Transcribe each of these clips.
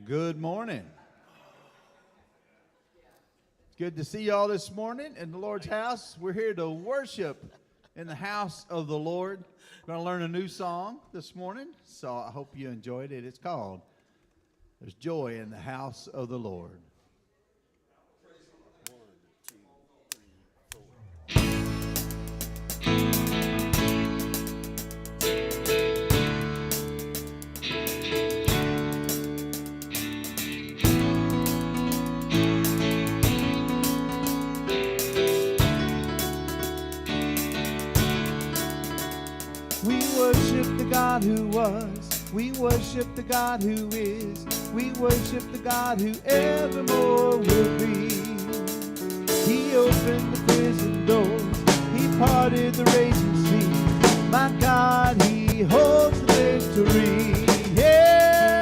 Good morning. Good to see you all this morning in the Lord's house. We're here to worship in the house of the Lord. We're going to learn a new song this morning, so I hope you enjoyed it. It's called There's Joy in the House of the Lord. God who was, we worship the God who is, we worship the God who evermore will be. He opened the prison doors, he parted the raging sea. My God, he holds the victory. Yeah,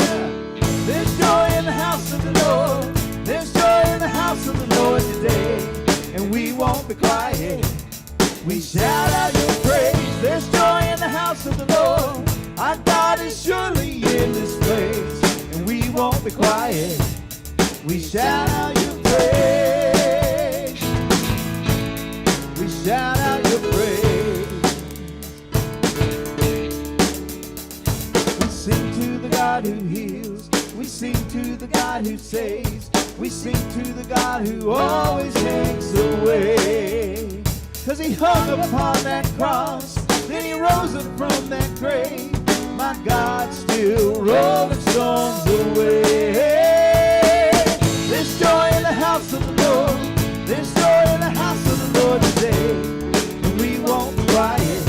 there's joy in the house of the Lord, there's joy in the house of the Lord today, and we won't be quiet. We shout out your praise. There's joy in the house of the Lord. Our God is surely in this place, and we won't be quiet. We shout out your praise. We shout out your praise. We sing to the God who heals. We sing to the God who saves. We sing to the God who always makes a way. 'Cause he hung upon that cross, then he rose up from that grave. My God still rolling storms away. There's joy in the house of the Lord. There's joy in the house of the Lord today, and we won't be quiet.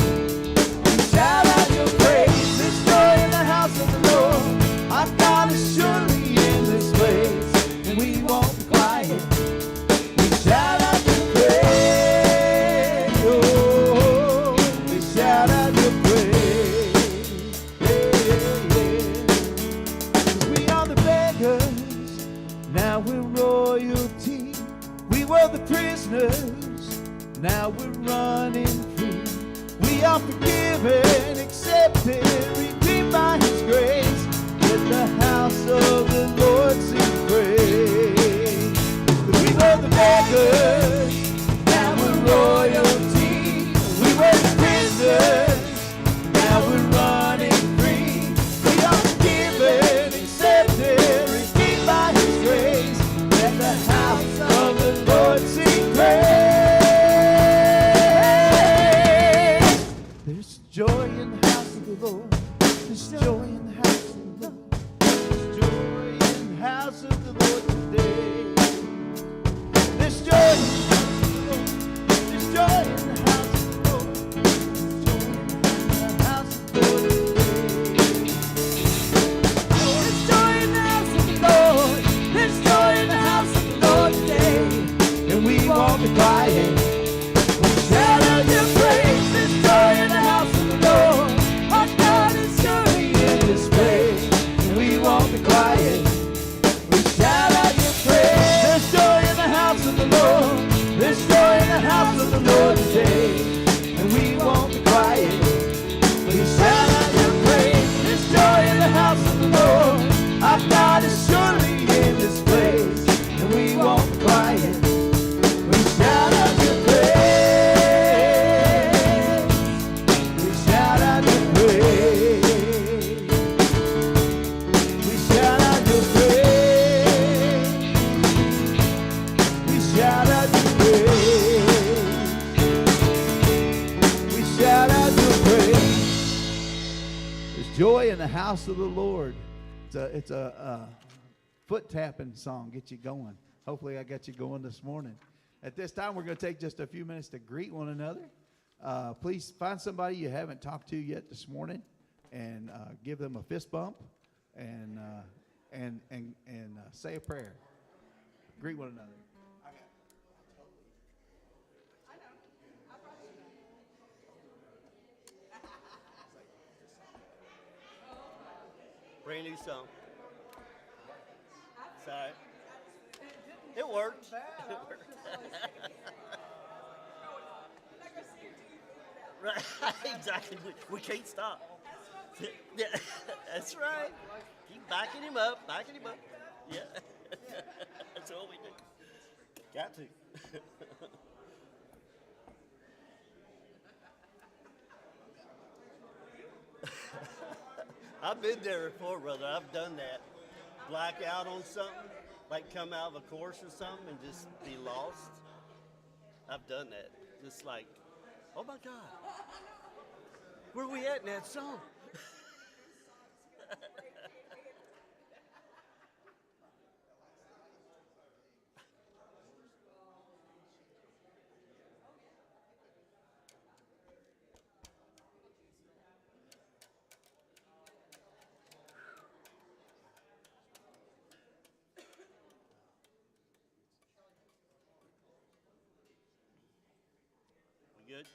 We shout out your praise. There's joy in the house of the Lord. Our God is surely in this place, and we won't be quiet. We shout out your praise. Oh, we shout out your praise. Now we're royalty. We were the prisoners. Now we're running free. We are forgiven, accepted, redeemed by his grace. Let the house of the Lord sing praise. We were the beggars. Now we're royalty. We were the prisoners. Now we're running free. We are forgiven, accepted, redeemed by his grace. Let the house of the Lord sing praise. There's joy in the house of the Lord. There's joy in the house of the Lord. There's joy in the house of the Lord today. There's joy in the house of the Lord. There's joy in the house of the Lord. There's joy in the house of the Lord today. There's joy in the house of the Lord. There's joy in the house of the Lord today, and we won't be quiet. We shout out your praise. There's joy in the house of the Lord. Our God is surely in this place, and we won't be quiet. We shout out your praise. There's joy in the house of the Lord. There's joy in the house of the Lord today, and we won't be quiet. We shout out your praise. There's joy in the house of the Lord. Our God is surely in this place, and we won't be quiet. We shout out your praise. We shout out your praise. We shout out your praise. We shout out your praise. We shout out your praise. There's joy in the house of the Lord. It's a foot tapping song, get you going. Hopefully I got you going this morning. At this time, we're going to take just a few minutes to greet one another. Please find somebody you haven't talked to yet this morning and give them a fist bump and say a prayer. Greet one another. Brand new song. Sorry. It worked. Right, exactly. We can't stop. Yeah, that's right. Keep backing him up, backing him up. Yeah. That's what we do. Got to. I've been there before, brother. I've done that. Black out on something, like come out of a course or something and just be lost. I've done that. Just like, oh my God, where we at in that song? We good?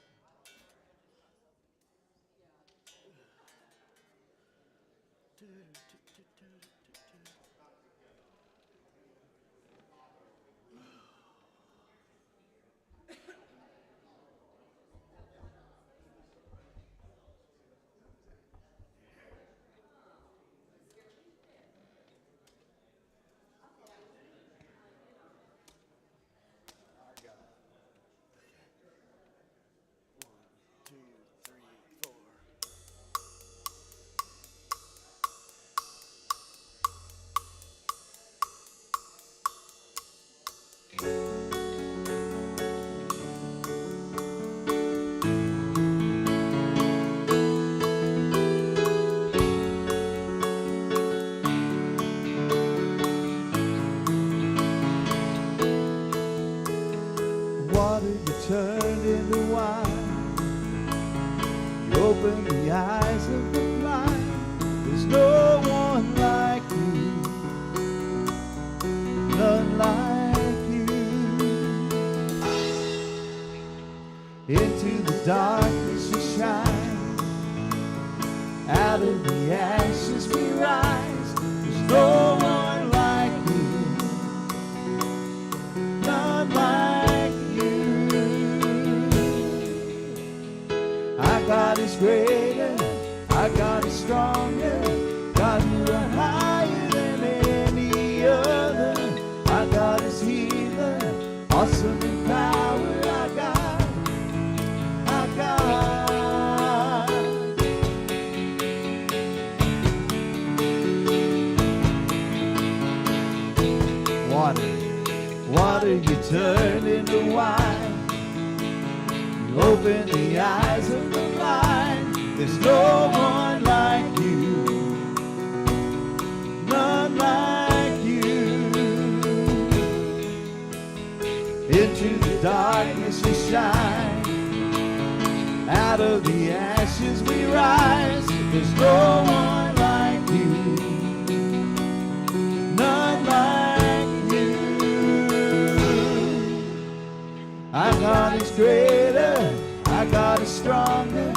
Two, three, four. Water you turned into wine. You open the eyes of the blind. There's no one like you, none like you. Into the darkness you shine. Out of the ashes we rise. There's no one like you, none like you. Our God is greater, our God is stronger. God, you are higher than any other. Our God is healer, awesome in power. Our God, our God. Water you turned into wine. You open the eyes of the blind. There's no one like you, none like you. Into the darkness we shine. Out of the ashes we rise. There's no one like you, none like you. Our God is greater, our God is stronger.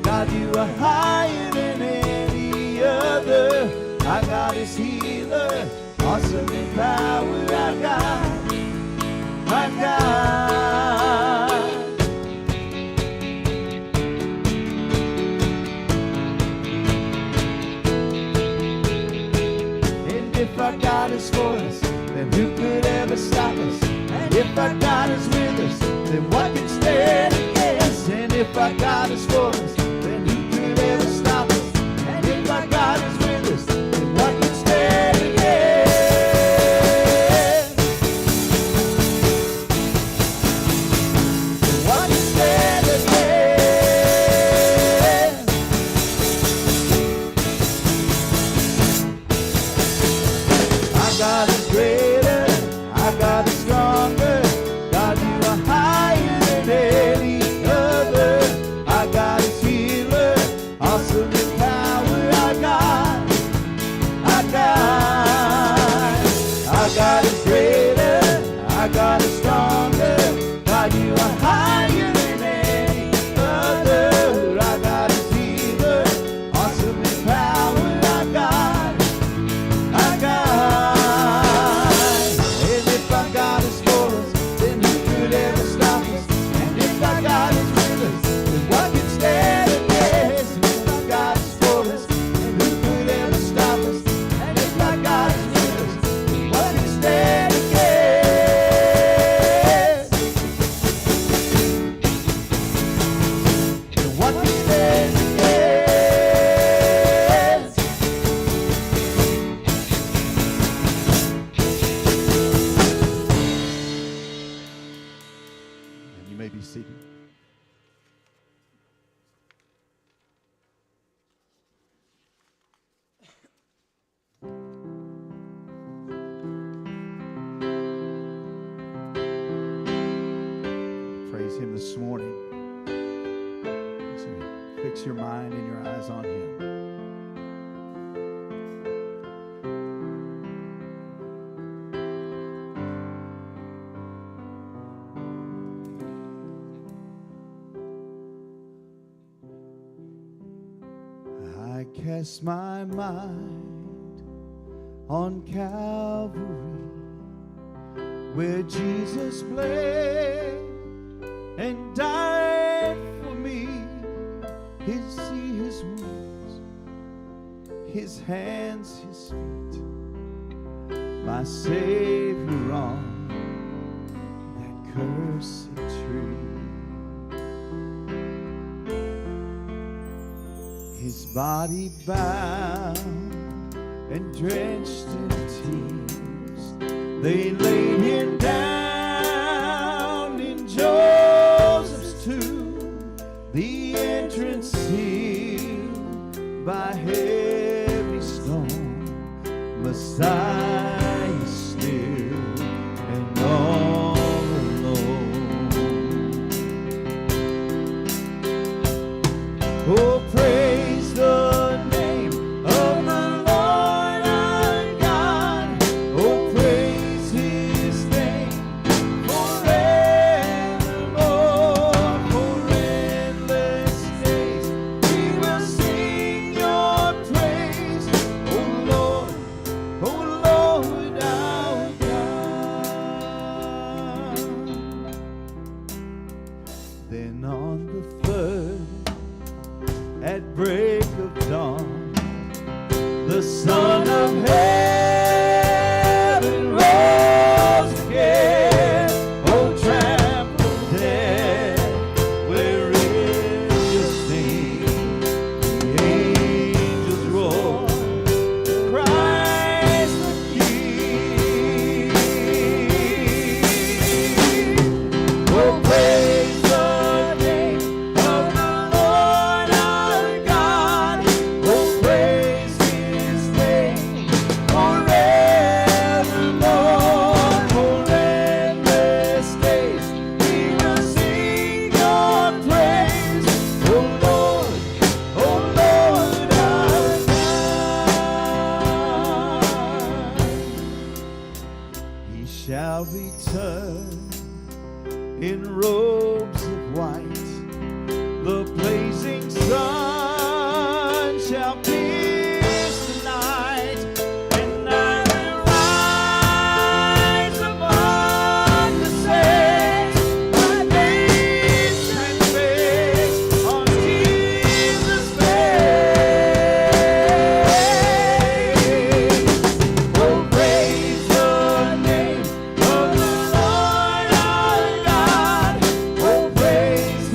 God, you are higher than any other. Our God is healer, awesome in power. Our God, our God. And if our God is for us, then who could ever stop us? And if our God is with us, then what can stand against? And if our God is for us, then who could ever stop us? And if our God is with us, then what can stand against? What can stand against? Our God is greater, our God is stronger. God, you are higher than any other. Our God is healer, awesome in power. Our God, our God. Our God is greater, our God is stronger. God, you are higher than any other. Our God is healer, awesome in power. Our God, our God. And if our God is for us, then who could ever stop us? And if our God is with us, then what can stand against? And if our God is for us, then who could ever stop us? And if our God is with us, then may be seated. Praise him this morning. So fix your mind and your eyes on him. I cast my mind on Calvary, where Jesus bled and died for me. See his wounds, his hands, his feet, my Savior on that cursed tree. His body bound and drenched in tears, they laid him down in Joseph's tomb, the entrance sealed by heavy stone. Messiah still and all alone. Oh, praise the name of the Lord our God. Oh, praise his name forevermore. For endless days we will sing your praise. Oh Lord our God. Then on the third, at break of dawn, the Son of Heaven rose again. Oh, trample death, where is your sting? The angels roar, Christ the King. Oh, praise the name of the Lord our God. Oh, praise his name forevermore. For endless days we will sing your praise. Oh Lord our God. He shall return in robes of white, the blazing sun shall pierce the night, and I will rise among the saints. My days transfixed on Jesus' face. Oh, praise the name of the Lord our God. Oh, praise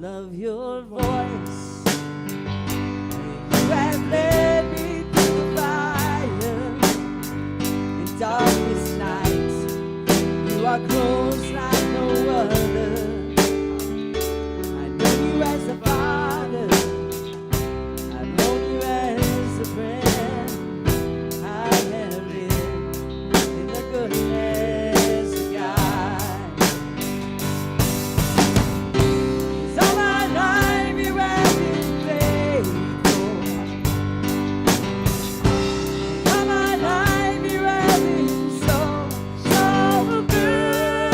love your voice. You have led me through the fire and darkest night. You are close like no other. I know you as a father. I know you as a friend. I have lived in the goodness of God. 'Cause all my life you have been faithful. All my life you have been so, so good.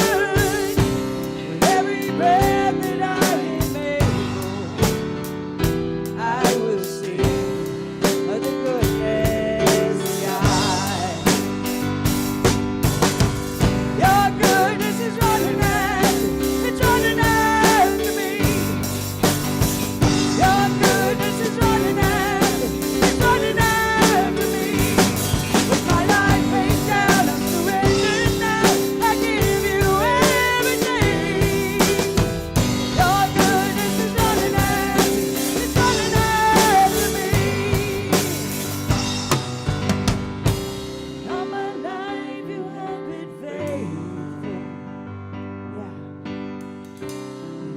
With every breath that I am able, I will sing of the goodness of God. Your goodness is running after, it's running after me. Your goodness is running after, it's running after me. With my life laid down, I'm surrendered now. I give you everything. Your goodness is running after, it's running after me. All my life you have been faithful.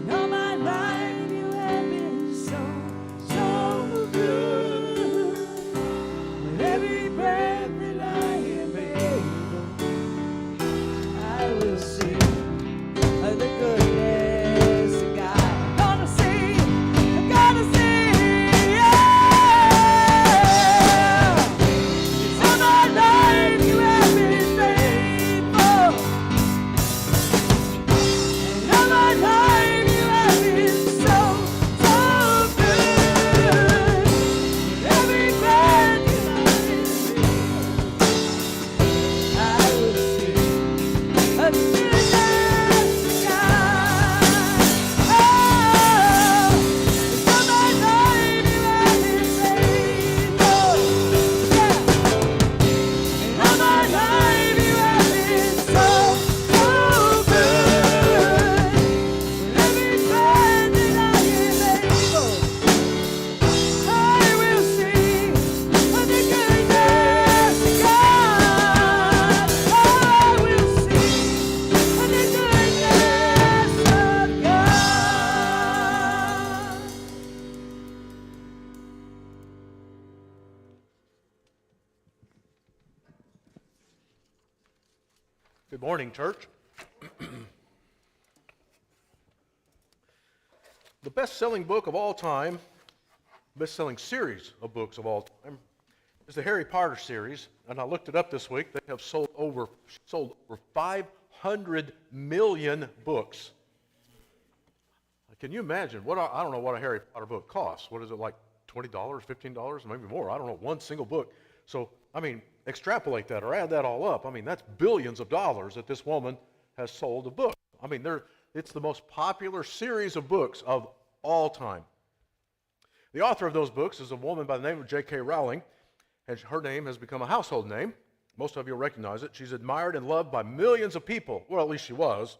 Yeah. All my life you have been so, so good. With every breath that I am able, I will sing of the goodness of God. I'm gonna sing, I'm gonna sing, yeah. 'Cause all my life you have been faithful. And all my life you have been so, so good. With every breath that I will sing of the goodness of God. Oh, 'cause all my life you have been faithful. Yeah. And all my life you have been so, so good. With every breath that I am able, I will sing of the goodness of God. I will sing of the goodness of God. Good morning, church. The best-selling book of all time, best-selling series of books of all time, is the Harry Potter series. And I looked it up this week. They have sold over 500 million books. Can you imagine? I don't know what a Harry Potter book costs. What is it, like $20, $15, maybe more? I don't know, one single book. So, I mean, extrapolate that or add that all up. I mean, that's billions of dollars that this woman has sold a book. I mean, it's the most popular series of books of all time. The author of those books is a woman by the name of J.K. Rowling, and her name has become a household name. Most of you recognize it. She's admired and loved by millions of people. Well, at least she was.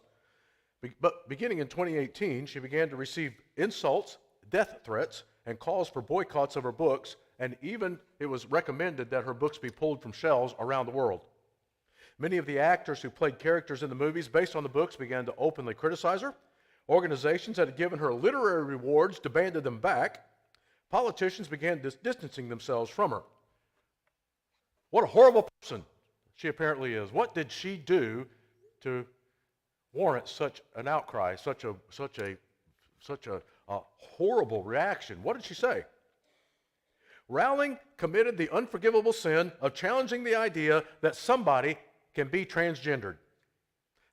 But beginning in 2018, she began to receive insults, death threats, and calls for boycotts of her books, and even it was recommended that her books be pulled from shelves around the world. Many of the actors who played characters in the movies based on the books began to openly criticize her. Organizations that had given her literary rewards demanded them back. Politicians began distancing themselves from her. What a horrible person she apparently is. What did she do to warrant such an outcry, such a horrible reaction? What did she say? Rowling committed the unforgivable sin of challenging the idea that somebody can be transgendered.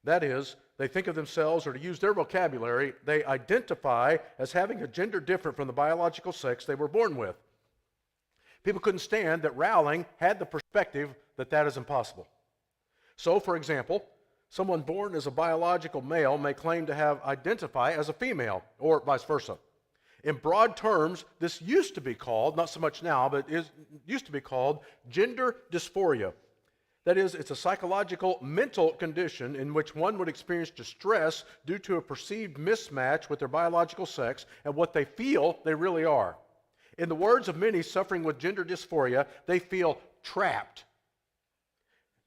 That is, they think of themselves, or to use their vocabulary, they identify as having a gender different from the biological sex they were born with. People couldn't stand that Rowling had the perspective that that is impossible. So, for example, someone born as a biological male may claim to identify as a female, or vice versa. In broad terms, this used to be called, not so much now, but it used to be called gender dysphoria. That is, it's a psychological, mental condition in which one would experience distress due to a perceived mismatch with their biological sex and what they feel they really are. In the words of many suffering with gender dysphoria, they feel trapped.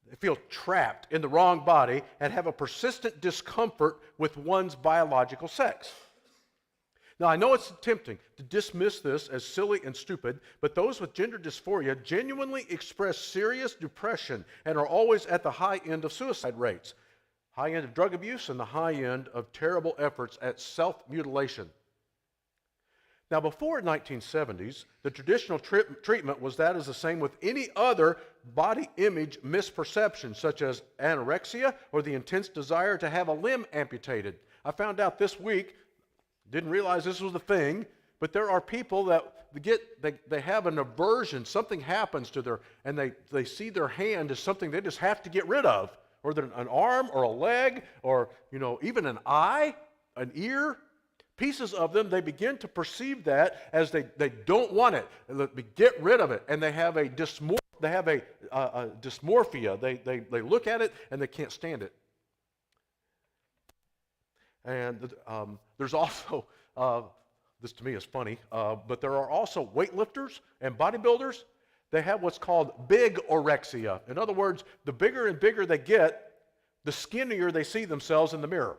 They feel trapped in the wrong body and have a persistent discomfort with one's biological sex. Now, I know it's tempting to dismiss this as silly and stupid, but those with gender dysphoria genuinely express serious depression and are always at the high end of suicide rates, high end of drug abuse, and the high end of terrible efforts at self-mutilation. Now, before the 1970s, the traditional treatment was that is the same with any other body image misperception, such as anorexia or the intense desire to have a limb amputated. I found out this week, didn't realize this was the thing, but there are people that they have an aversion. Something happens to their, and they see their hand as something they just have to get rid of, or an arm or a leg, or even an eye, an ear. Pieces of them, they begin to perceive that as they don't want it. They get rid of it, and they have a dysmorphia. They look at it and they can't stand it. And there's also, this to me is funny, but there are also weightlifters and bodybuilders. They have what's called big orexia. In other words, the bigger and bigger they get, the skinnier they see themselves in the mirror.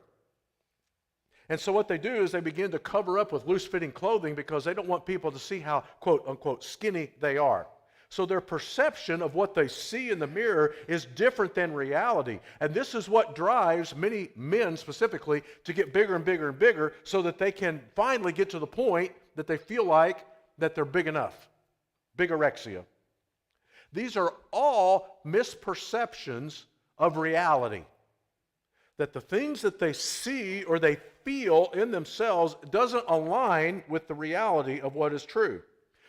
And so what they do is they begin to cover up with loose-fitting clothing because they don't want people to see how, quote-unquote, skinny they are. So their perception of what they see in the mirror is different than reality. And this is what drives many men specifically to get bigger and bigger and bigger so that they can finally get to the point that they feel like that they're big enough. Bigorexia. These are all misperceptions of reality. That the things that they see or they feel in themselves doesn't align with the reality of what is true.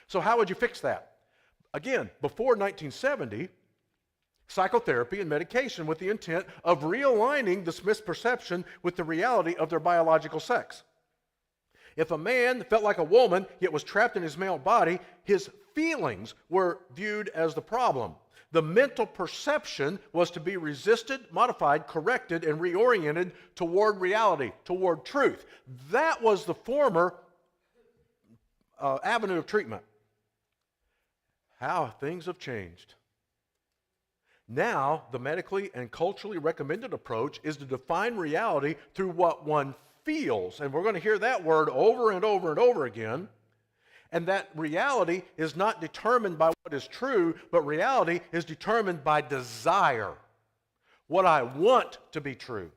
So how would you fix that? Again, before 1970, psychotherapy and medication with the intent of realigning this misperception with the reality of their biological sex. If a man felt like a woman yet was trapped in his male body, his feelings were viewed as the problem. The mental perception was to be resisted, modified, corrected, and reoriented toward reality, toward truth. That was the former avenue of treatment. How things have changed. Now, the medically and culturally recommended approach is to define reality through what one feels. And we're going to hear that word over and over and over again. And that reality is not determined by what is true, but reality is determined by desire. What I want to be true.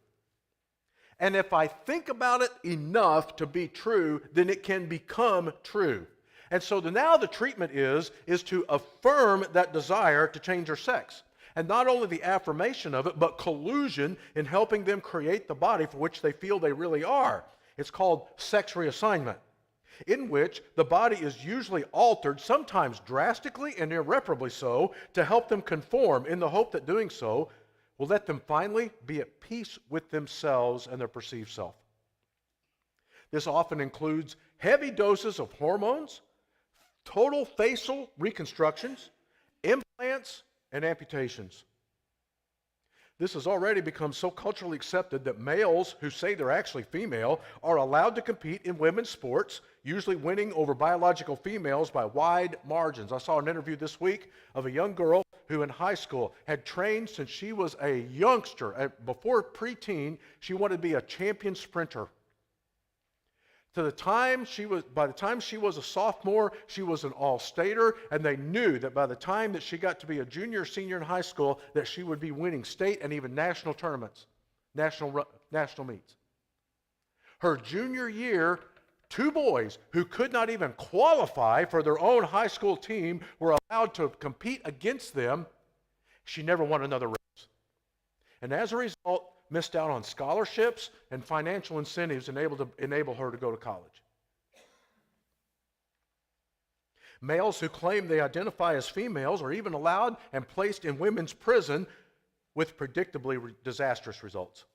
And if I think about it enough to be true, then it can become true. And so now the treatment is to affirm that desire to change their sex. And not only the affirmation of it, but collusion in helping them create the body for which they feel they really are. It's called sex reassignment, in which the body is usually altered, sometimes drastically and irreparably so, to help them conform in the hope that doing so will let them finally be at peace with themselves and their perceived self. This often includes heavy doses of hormones, total facial reconstructions, implants, and amputations. This has already become so culturally accepted that males who say they're actually female are allowed to compete in women's sports, usually winning over biological females by wide margins. I saw an interview this week of a young girl who in high school had trained since she was a youngster. Before preteen, she wanted to be a champion sprinter. By the time she was a sophomore, she was an all-stater, and they knew that by the time that she got to be a junior or senior in high school, that she would be winning state and even national tournaments, national meets. Her junior year, 2 boys who could not even qualify for their own high school team were allowed to compete against them. She never won another race. And as a result, missed out on scholarships and financial incentives enable her to go to college. Males who claim they identify as females are even allowed and placed in women's prison with predictably disastrous results.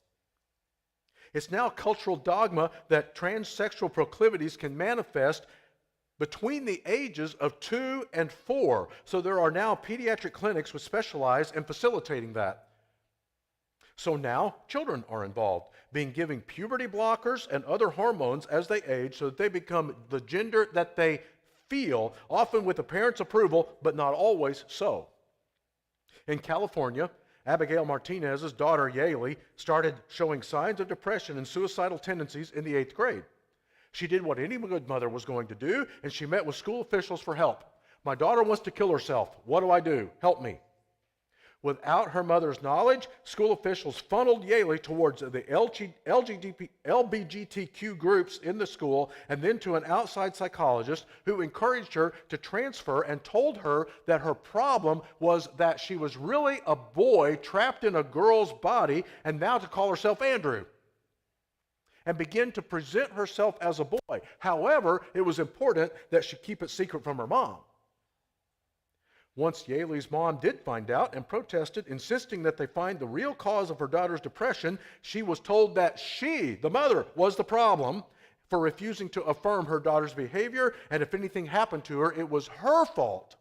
It's now cultural dogma that transsexual proclivities can manifest between the ages of 2 and 4. So there are now pediatric clinics which specialize in facilitating that. So now children are involved, being given puberty blockers and other hormones as they age so that they become the gender that they feel, often with the parents' approval, but not always so. In California, Abigail Martinez's daughter, Yaley, started showing signs of depression and suicidal tendencies in the 8th grade. She did what any good mother was going to do, and she met with school officials for help. My daughter wants to kill herself. What do I do? Help me. Without her mother's knowledge, school officials funneled Yaley towards the LGBTQ groups in the school and then to an outside psychologist who encouraged her to transfer and told her that her problem was that she was really a boy trapped in a girl's body and now to call herself Andrew and begin to present herself as a boy. However, it was important that she keep it secret from her mom. Once Yaley's mom did find out and protested, insisting that they find the real cause of her daughter's depression, she was told that she, the mother, was the problem for refusing to affirm her daughter's behavior, and if anything happened to her, it was her fault.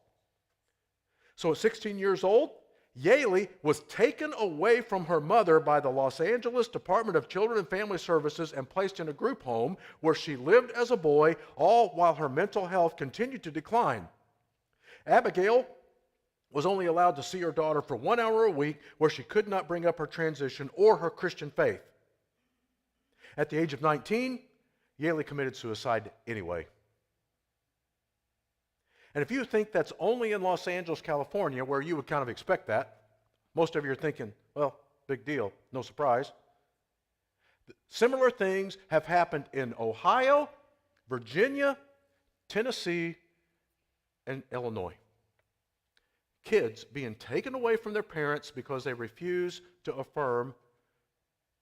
So at 16 years old, Yaley was taken away from her mother by the Los Angeles Department of Children and Family Services and placed in a group home where she lived as a boy, all while her mental health continued to decline. Abigail was only allowed to see her daughter for 1 hour a week, where she could not bring up her transition or her Christian faith. At the age of 19, Yaley committed suicide anyway. And if you think that's only in Los Angeles, California, where you would kind of expect that, most of you are thinking, well, big deal, no surprise. Similar things have happened in Ohio, Virginia, Tennessee, and Illinois. Kids being taken away from their parents because they refuse to affirm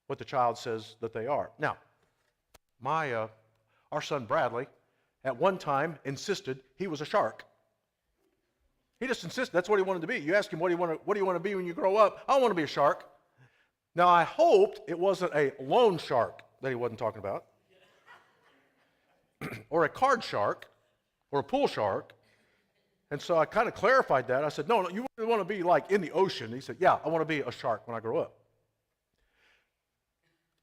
what the child says that they are. Now, our son Bradley, at one time insisted he was a shark. He just insisted that's what he wanted to be. You ask him, what do you want to be when you grow up? I want to be a shark. Now, I hoped it wasn't a loan shark that he wasn't talking about, or a card shark, or a pool shark. And so I kind of clarified that. I said, no, you want to be like in the ocean. He said, yeah, I want to be a shark when I grow up.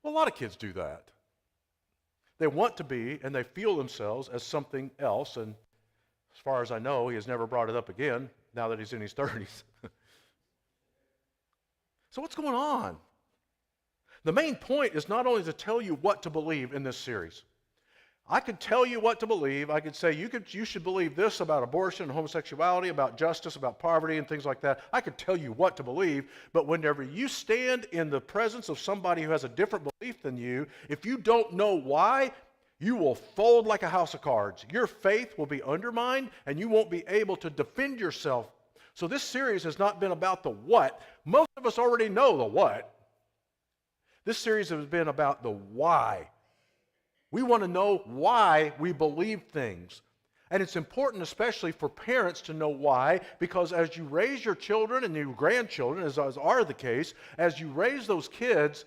Well, a lot of kids do that. They want to be, and they feel themselves as something else. And as far as I know, he has never brought it up again now that he's in his 30s. So what's going on? The main point is not only to tell you what to believe in this series. I could tell you what to believe. I could say you should believe this about abortion and homosexuality, about justice, about poverty, and things like that. I could tell you what to believe, but whenever you stand in the presence of somebody who has a different belief than you, if you don't know why, you will fold like a house of cards. Your faith will be undermined, and you won't be able to defend yourself. So this series has not been about the what. Most of us already know the what. This series has been about the why. We want to know why we believe things. And it's important, especially for parents, to know why, because as you raise your children and your grandchildren, as are the case, as you raise those kids,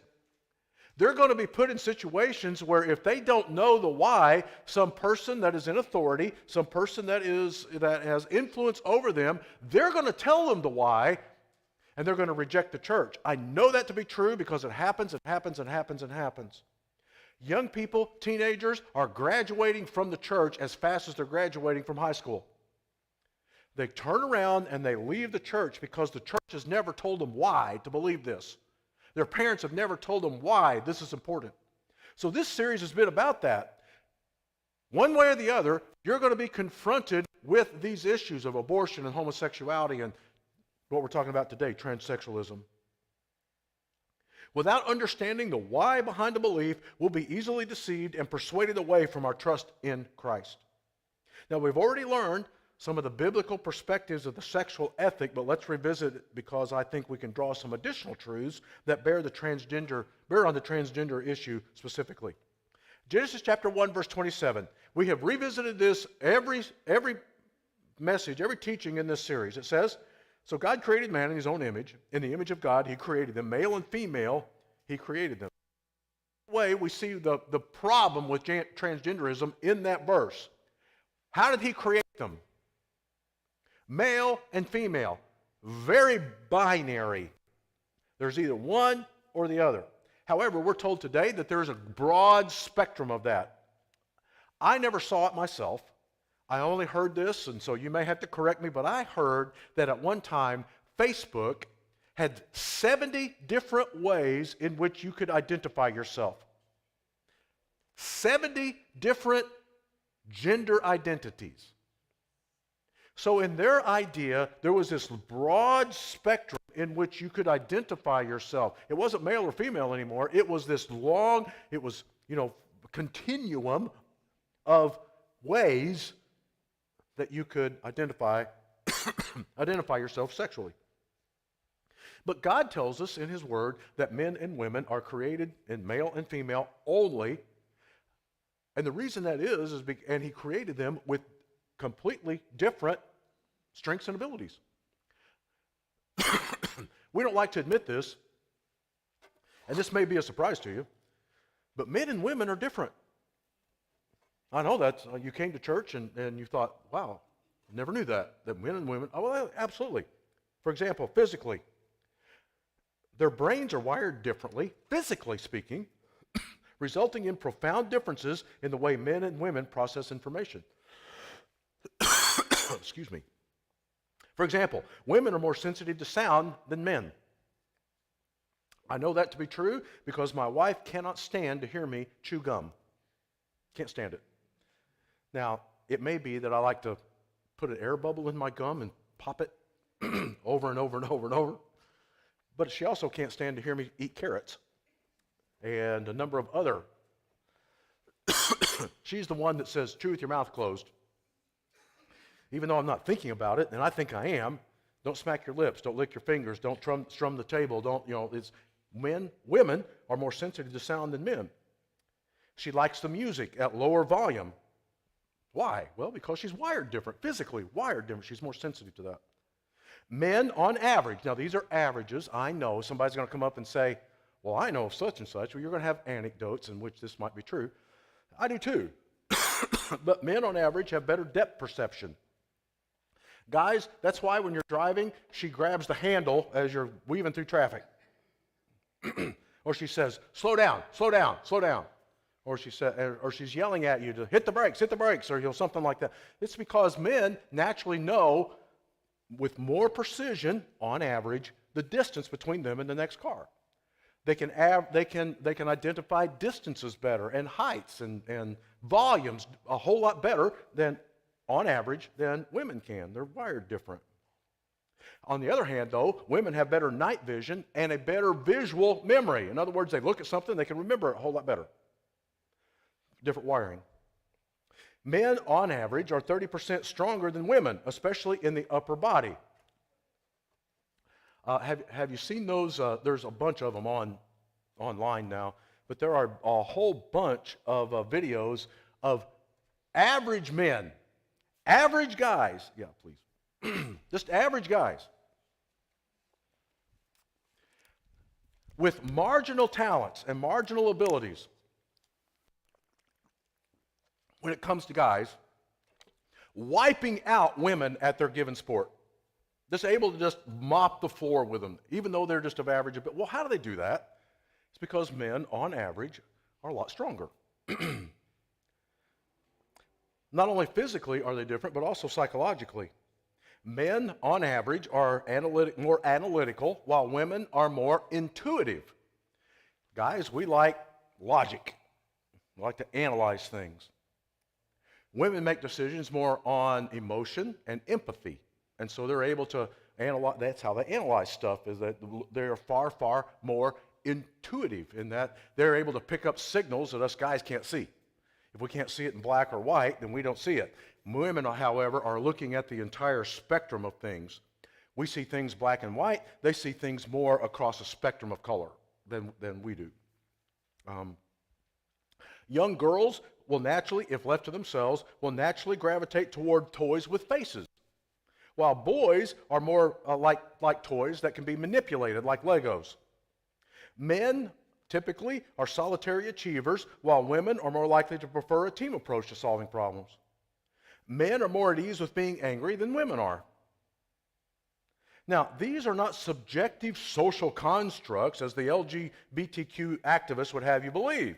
they're going to be put in situations where if they don't know the why, some person that is in authority, some person that has influence over them, they're going to tell them the why, and they're going to reject the church. I know that to be true because it happens and happens and happens and happens. Young people, teenagers, are graduating from the church as fast as they're graduating from high school. They turn around and they leave the church because the church has never told them why to believe this. Their parents have never told them why this is important. So this series has been about that. One way or the other, you're going to be confronted with these issues of abortion and homosexuality and what we're talking about today, transsexualism. Without understanding the why behind a belief, we'll be easily deceived and persuaded away from our trust in Christ. Now, we've already learned some of the biblical perspectives of the sexual ethic, but let's revisit it because I think we can draw some additional truths that bear on the transgender issue specifically. Genesis chapter 1, verse 27. We have revisited this every message, every teaching in this series. It says, so God created man in his own image. In the image of God, he created them. Male and female, he created them. In a way, we see the problem with transgenderism in that verse. How did he create them? Male and female. Very binary. There's either one or the other. However, we're told today that there's a broad spectrum of that. I never saw it myself. I only heard this, and so you may have to correct me, but I heard that at one time Facebook had 70 different ways in which you could identify yourself. 70 different gender identities. So in their idea, there was this broad spectrum in which you could identify yourself. It wasn't male or female anymore. It was this long, continuum of ways that you could identify yourself sexually. But God tells us in His Word that men and women are created in male and female only. And the reason that is and He created them with completely different strengths and abilities. We don't like to admit this, and this may be a surprise to you, but men and women are different. I know that. You came to church and you thought, wow, never knew that men and women, oh, well, absolutely. For example, physically, their brains are wired differently, physically speaking, resulting in profound differences in the way men and women process information. Excuse me. For example, women are more sensitive to sound than men. I know that to be true because my wife cannot stand to hear me chew gum. Can't stand it. Now, it may be that I like to put an air bubble in my gum and pop it over and over and over and over. But she also can't stand to hear me eat carrots and a number of other. She's the one that says, chew with your mouth closed. Even though I'm not thinking about it, and I think I am. Don't smack your lips. Don't lick your fingers. Don't strum the table. Women are more sensitive to sound than men. She likes the music at lower volume. Why? Well, because she's wired different, physically wired different. She's more sensitive to that. Men, on average, now these are averages. I know somebody's going to come up and say, well, I know such and such. Well, you're going to have anecdotes in which this might be true. I do too. But men, on average, have better depth perception. Guys, that's why when you're driving, she grabs the handle as you're weaving through traffic. Or she says, slow down, slow down, slow down. Or she's yelling at you to hit the brakes, or something like that. It's because men naturally know with more precision, on average, the distance between them and the next car. They can identify distances better and heights and volumes a whole lot better than, on average, than women can. They're wired different. On the other hand, though, women have better night vision and a better visual memory. In other words, they look at something, they can remember it a whole lot better. Different wiring. Men, on average, are 30% stronger than women, especially in the upper body. Have you seen those? There's a bunch of them online now, but there are a whole bunch of videos of average men, average guys. Yeah, please. Just average guys with marginal talents and marginal abilities. When it comes to guys, wiping out women at their given sport. Just able to just mop the floor with them, even though they're just of average ability. Well, how do they do that? It's because men, on average, are a lot stronger. Not only physically are they different, but also psychologically. Men, on average, are more analytical, while women are more intuitive. Guys, we like logic. We like to analyze things. Women make decisions more on emotion and empathy. And so they're able to analyze, that's how they analyze stuff, is that they're far, far more intuitive in that they're able to pick up signals that us guys can't see. If we can't see it in black or white, then we don't see it. Women, however, are looking at the entire spectrum of things. We see things black and white. They see things more across a spectrum of color than we do. Young girls will naturally, if left to themselves, will naturally gravitate toward toys with faces, while boys are more like toys that can be manipulated, like Legos. Men typically are solitary achievers, while women are more likely to prefer a team approach to solving problems. Men are more at ease with being angry than women are. Now, these are not subjective social constructs as the LGBTQ activists would have you believe.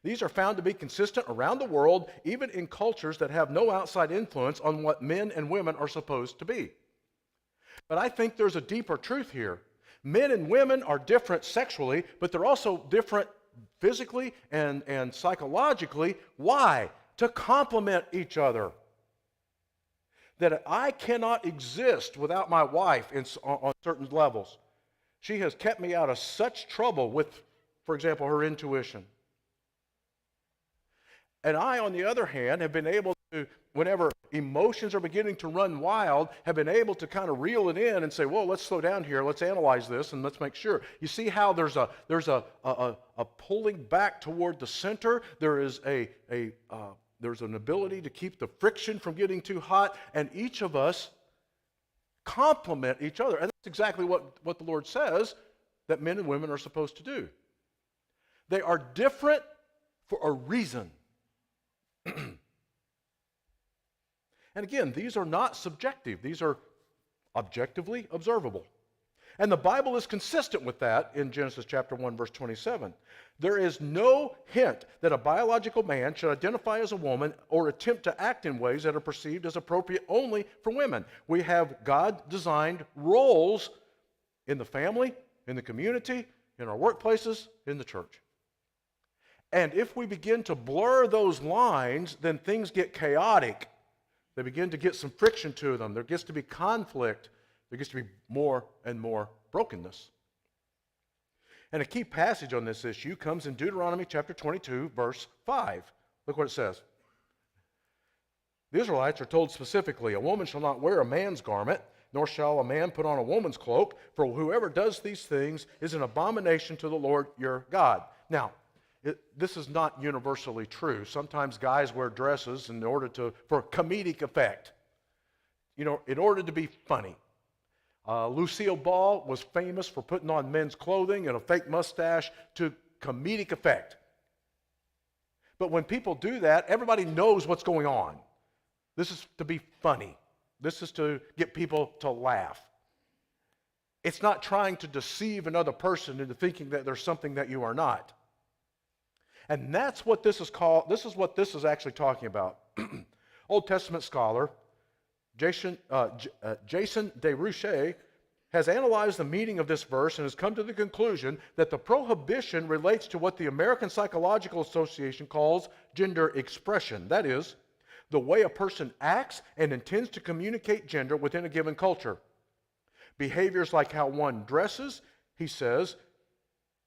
These are found to be consistent around the world, even in cultures that have no outside influence on what men and women are supposed to be. But I think there's a deeper truth here. Men and women are different sexually, but they're also different physically and psychologically. Why? To complement each other. That I cannot exist without my wife on certain levels. She has kept me out of such trouble with, for example, her intuition. And I, on the other hand, have been able to, whenever emotions are beginning to run wild, have been able to kind of reel it in and say, whoa, let's slow down here, let's analyze this, and let's make sure. You see how there's a pulling back toward the center. There's an ability to keep the friction from getting too hot, and each of us complement each other. And that's exactly what the Lord says that men and women are supposed to do. They are different for a reason. And again, these are not subjective. These are objectively observable. And the Bible is consistent with that in Genesis chapter 1, verse 27. There is no hint that a biological man should identify as a woman or attempt to act in ways that are perceived as appropriate only for women. We have God-designed roles in the family, in the community, in our workplaces, in the church. And if we begin to blur those lines, then things get chaotic. They begin to get some friction to them. There gets to be conflict. There gets to be more and more brokenness. And a key passage on this issue comes in Deuteronomy chapter 22, verse 5. Look what it says. The Israelites are told specifically, a woman shall not wear a man's garment, nor shall a man put on a woman's cloak, for whoever does these things is an abomination to the Lord your God. Now, this is not universally true. Sometimes guys wear dresses for comedic effect, in order to be funny. Lucille Ball was famous for putting on men's clothing and a fake mustache to comedic effect. But when people do that, everybody knows what's going on. This is to be funny. This is to get people to laugh. It's not trying to deceive another person into thinking that there's something that you are not. And that's what this is called. This is what this is actually talking about. Old Testament scholar Jason DeRouche has analyzed the meaning of this verse and has come to the conclusion that the prohibition relates to what the American Psychological Association calls gender expression. That is, the way a person acts and intends to communicate gender within a given culture. Behaviors like how one dresses, he says,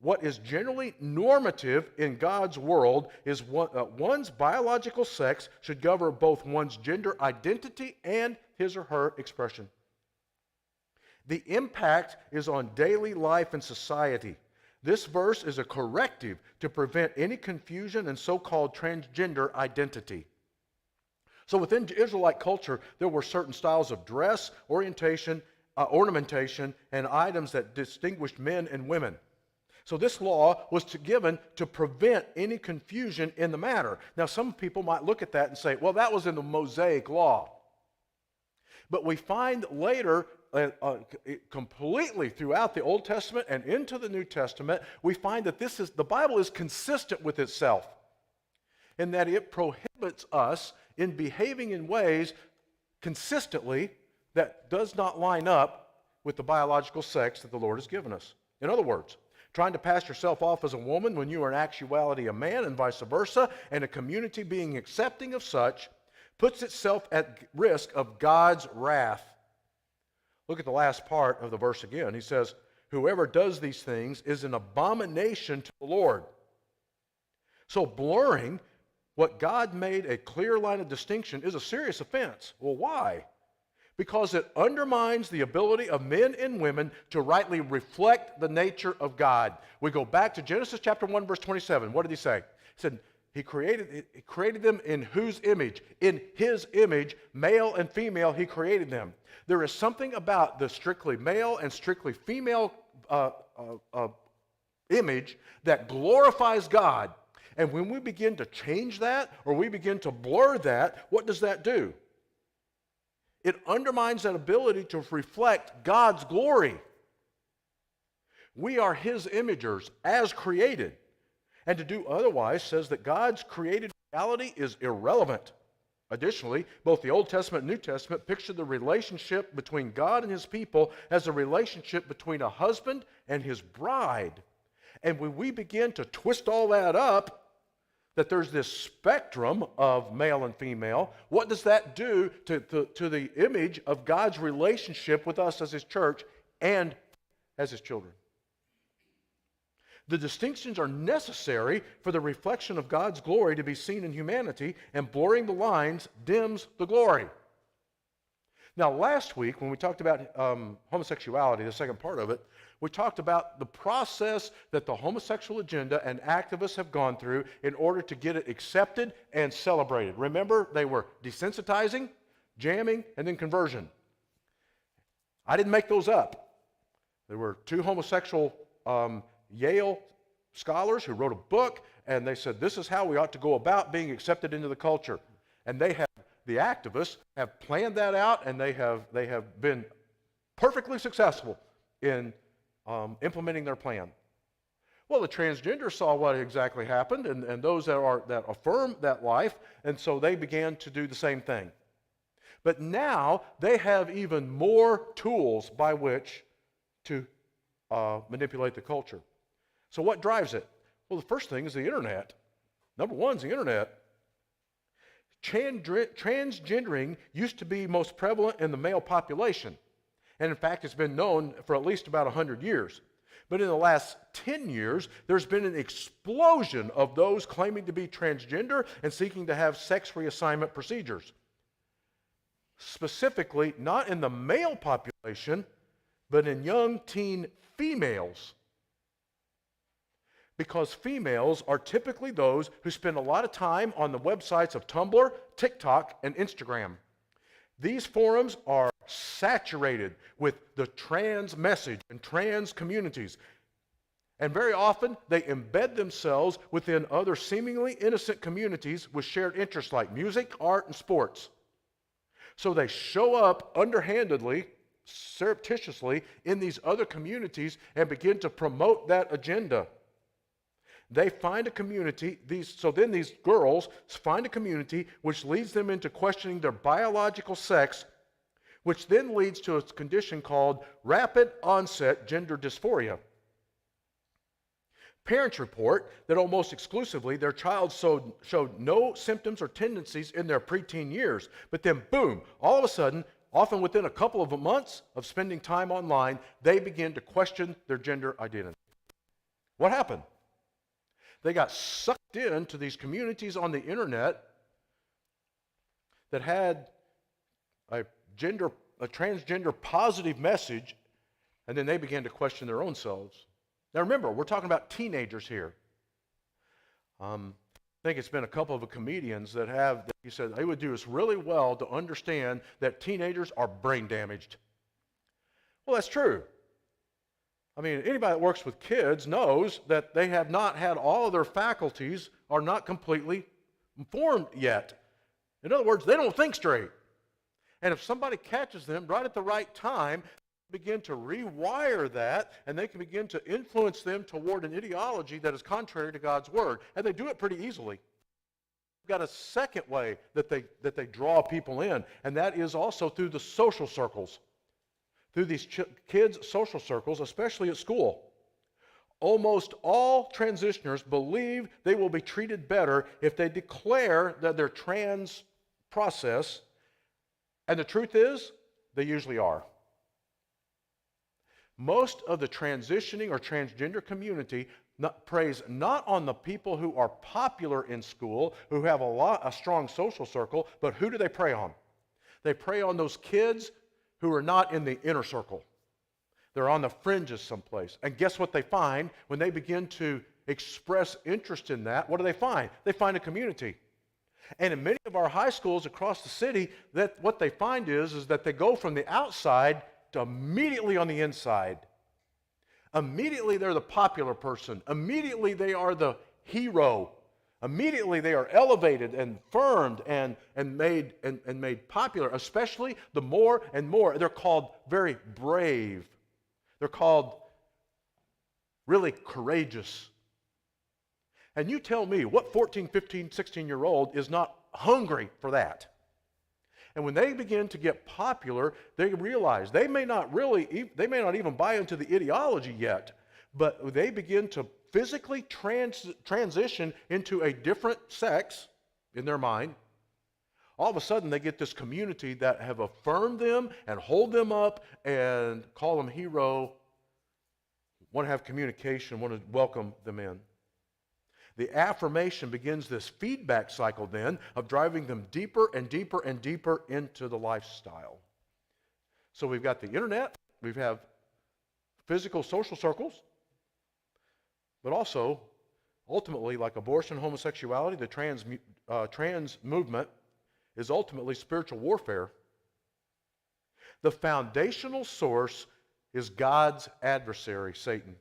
what is generally normative in God's world is one's biological sex should govern both one's gender identity and his or her expression. The impact is on daily life and society. This verse is a corrective to prevent any confusion in so-called transgender identity. So within Israelite culture, there were certain styles of dress, ornamentation, and items that distinguished men and women. So this law was given to prevent any confusion in the matter. Now, some people might look at that and say, well, that was in the Mosaic law. But we find later, completely throughout the Old Testament and into the New Testament, we find that the Bible is consistent with itself in that it prohibits us in behaving in ways consistently that does not line up with the biological sex that the Lord has given us. In other words, trying to pass yourself off as a woman when you are in actuality a man and vice versa, and a community being accepting of such, puts itself at risk of God's wrath. Look at the last part of the verse again. He says, whoever does these things is an abomination to the Lord. So blurring what God made a clear line of distinction is a serious offense. Well, why? Because it undermines the ability of men and women to rightly reflect the nature of God. We go back to Genesis chapter 1, verse 27. What did he say? He said, He created them in whose image? In His image, male and female, He created them. There is something about the strictly male and strictly female image that glorifies God. And when we begin to change that, or we begin to blur that, what does that do? it undermines that ability to reflect God's glory. We are His imagers as created. And to do otherwise says that God's created reality is irrelevant. Additionally, both the Old Testament and New Testament picture the relationship between God and His people as a relationship between a husband and his bride. And when we begin to twist all that up, that there's this spectrum of male and female, what does that do to the image of God's relationship with us as His church and as His children? The distinctions are necessary for the reflection of God's glory to be seen in humanity, and blurring the lines dims the glory. Now, last week, when we talked about homosexuality, the second part of it, we talked about the process that the homosexual agenda and activists have gone through in order to get it accepted and celebrated. Remember, they were desensitizing, jamming, and then conversion. I didn't make those up. There were two homosexual Yale scholars who wrote a book, and they said this is how we ought to go about being accepted into the culture. And the activists have planned that out, and they have been perfectly successful in implementing their plan. Well, the transgenders saw what exactly happened, and those that affirm that life, and so they began to do the same thing. But now they have even more tools by which to manipulate the culture. So what drives it? Well, the first thing is the internet. Number one is the internet. Transgendering used to be most prevalent in the male population. And in fact, it's been known for at least about 100 years. But in the last 10 years, there's been an explosion of those claiming to be transgender and seeking to have sex reassignment procedures. Specifically, not in the male population, but in young teen females. Because females are typically those who spend a lot of time on the websites of Tumblr, TikTok, and Instagram. These forums are saturated with the trans message and trans communities. And very often, they embed themselves within other seemingly innocent communities with shared interests like music, art, and sports. So they show up underhandedly, surreptitiously, in these other communities and begin to promote that agenda. They find a community, these girls find a community which leads them into questioning their biological sex, which then leads to a condition called rapid onset gender dysphoria. Parents report that almost exclusively their child showed no symptoms or tendencies in their preteen years, but then boom, all of a sudden, often within a couple of months of spending time online, they begin to question their gender identity. What happened? They got sucked into these communities on the internet that had a transgender positive message, and then they began to question their own selves. Now remember, we're talking about teenagers here. I think it's been a couple of comedians that he said they would do us really well to understand that teenagers are brain damaged. Well, that's true. I mean, anybody that works with kids knows that they have not had all of their faculties are not completely formed yet. In other words, they don't think straight. And if somebody catches them right at the right time, begin to rewire that, and they can begin to influence them toward an ideology that is contrary to God's Word. And they do it pretty easily. We've got a second way that they draw people in, and that is also through the social circles. Through these kids' social circles, especially at school. Almost all transitioners believe they will be treated better if they declare that they're trans process, and the truth is, they usually are. Most of the transitioning or transgender community preys not on the people who are popular in school, who have a strong social circle, but who do they prey on? They prey on those kids who are not in the inner circle. They're on the fringes someplace. And guess what they find when they begin to express interest in that? What do they find? They find a community. And in many of our high schools across the city, that what they find is that they go from the outside to immediately on the inside. Immediately they're the popular person. Immediately they are the hero. Immediately they are elevated and firmed and made popular, especially the more and more. They're called very brave. They're called really courageous. And you tell me what 14, 15, 16-year-old is not hungry for that? And when they begin to get popular, they realize they may not even buy into the ideology yet, but they begin to physically transition into a different sex in their mind. All of a sudden, they get this community that have affirmed them and hold them up and call them hero, want to have communication, want to welcome them in. The affirmation begins this feedback cycle then of driving them deeper and deeper and deeper into the lifestyle. So we've got the internet, we have physical social circles, but also, ultimately, like abortion, homosexuality, the trans movement is ultimately spiritual warfare. The foundational source is God's adversary, Satan.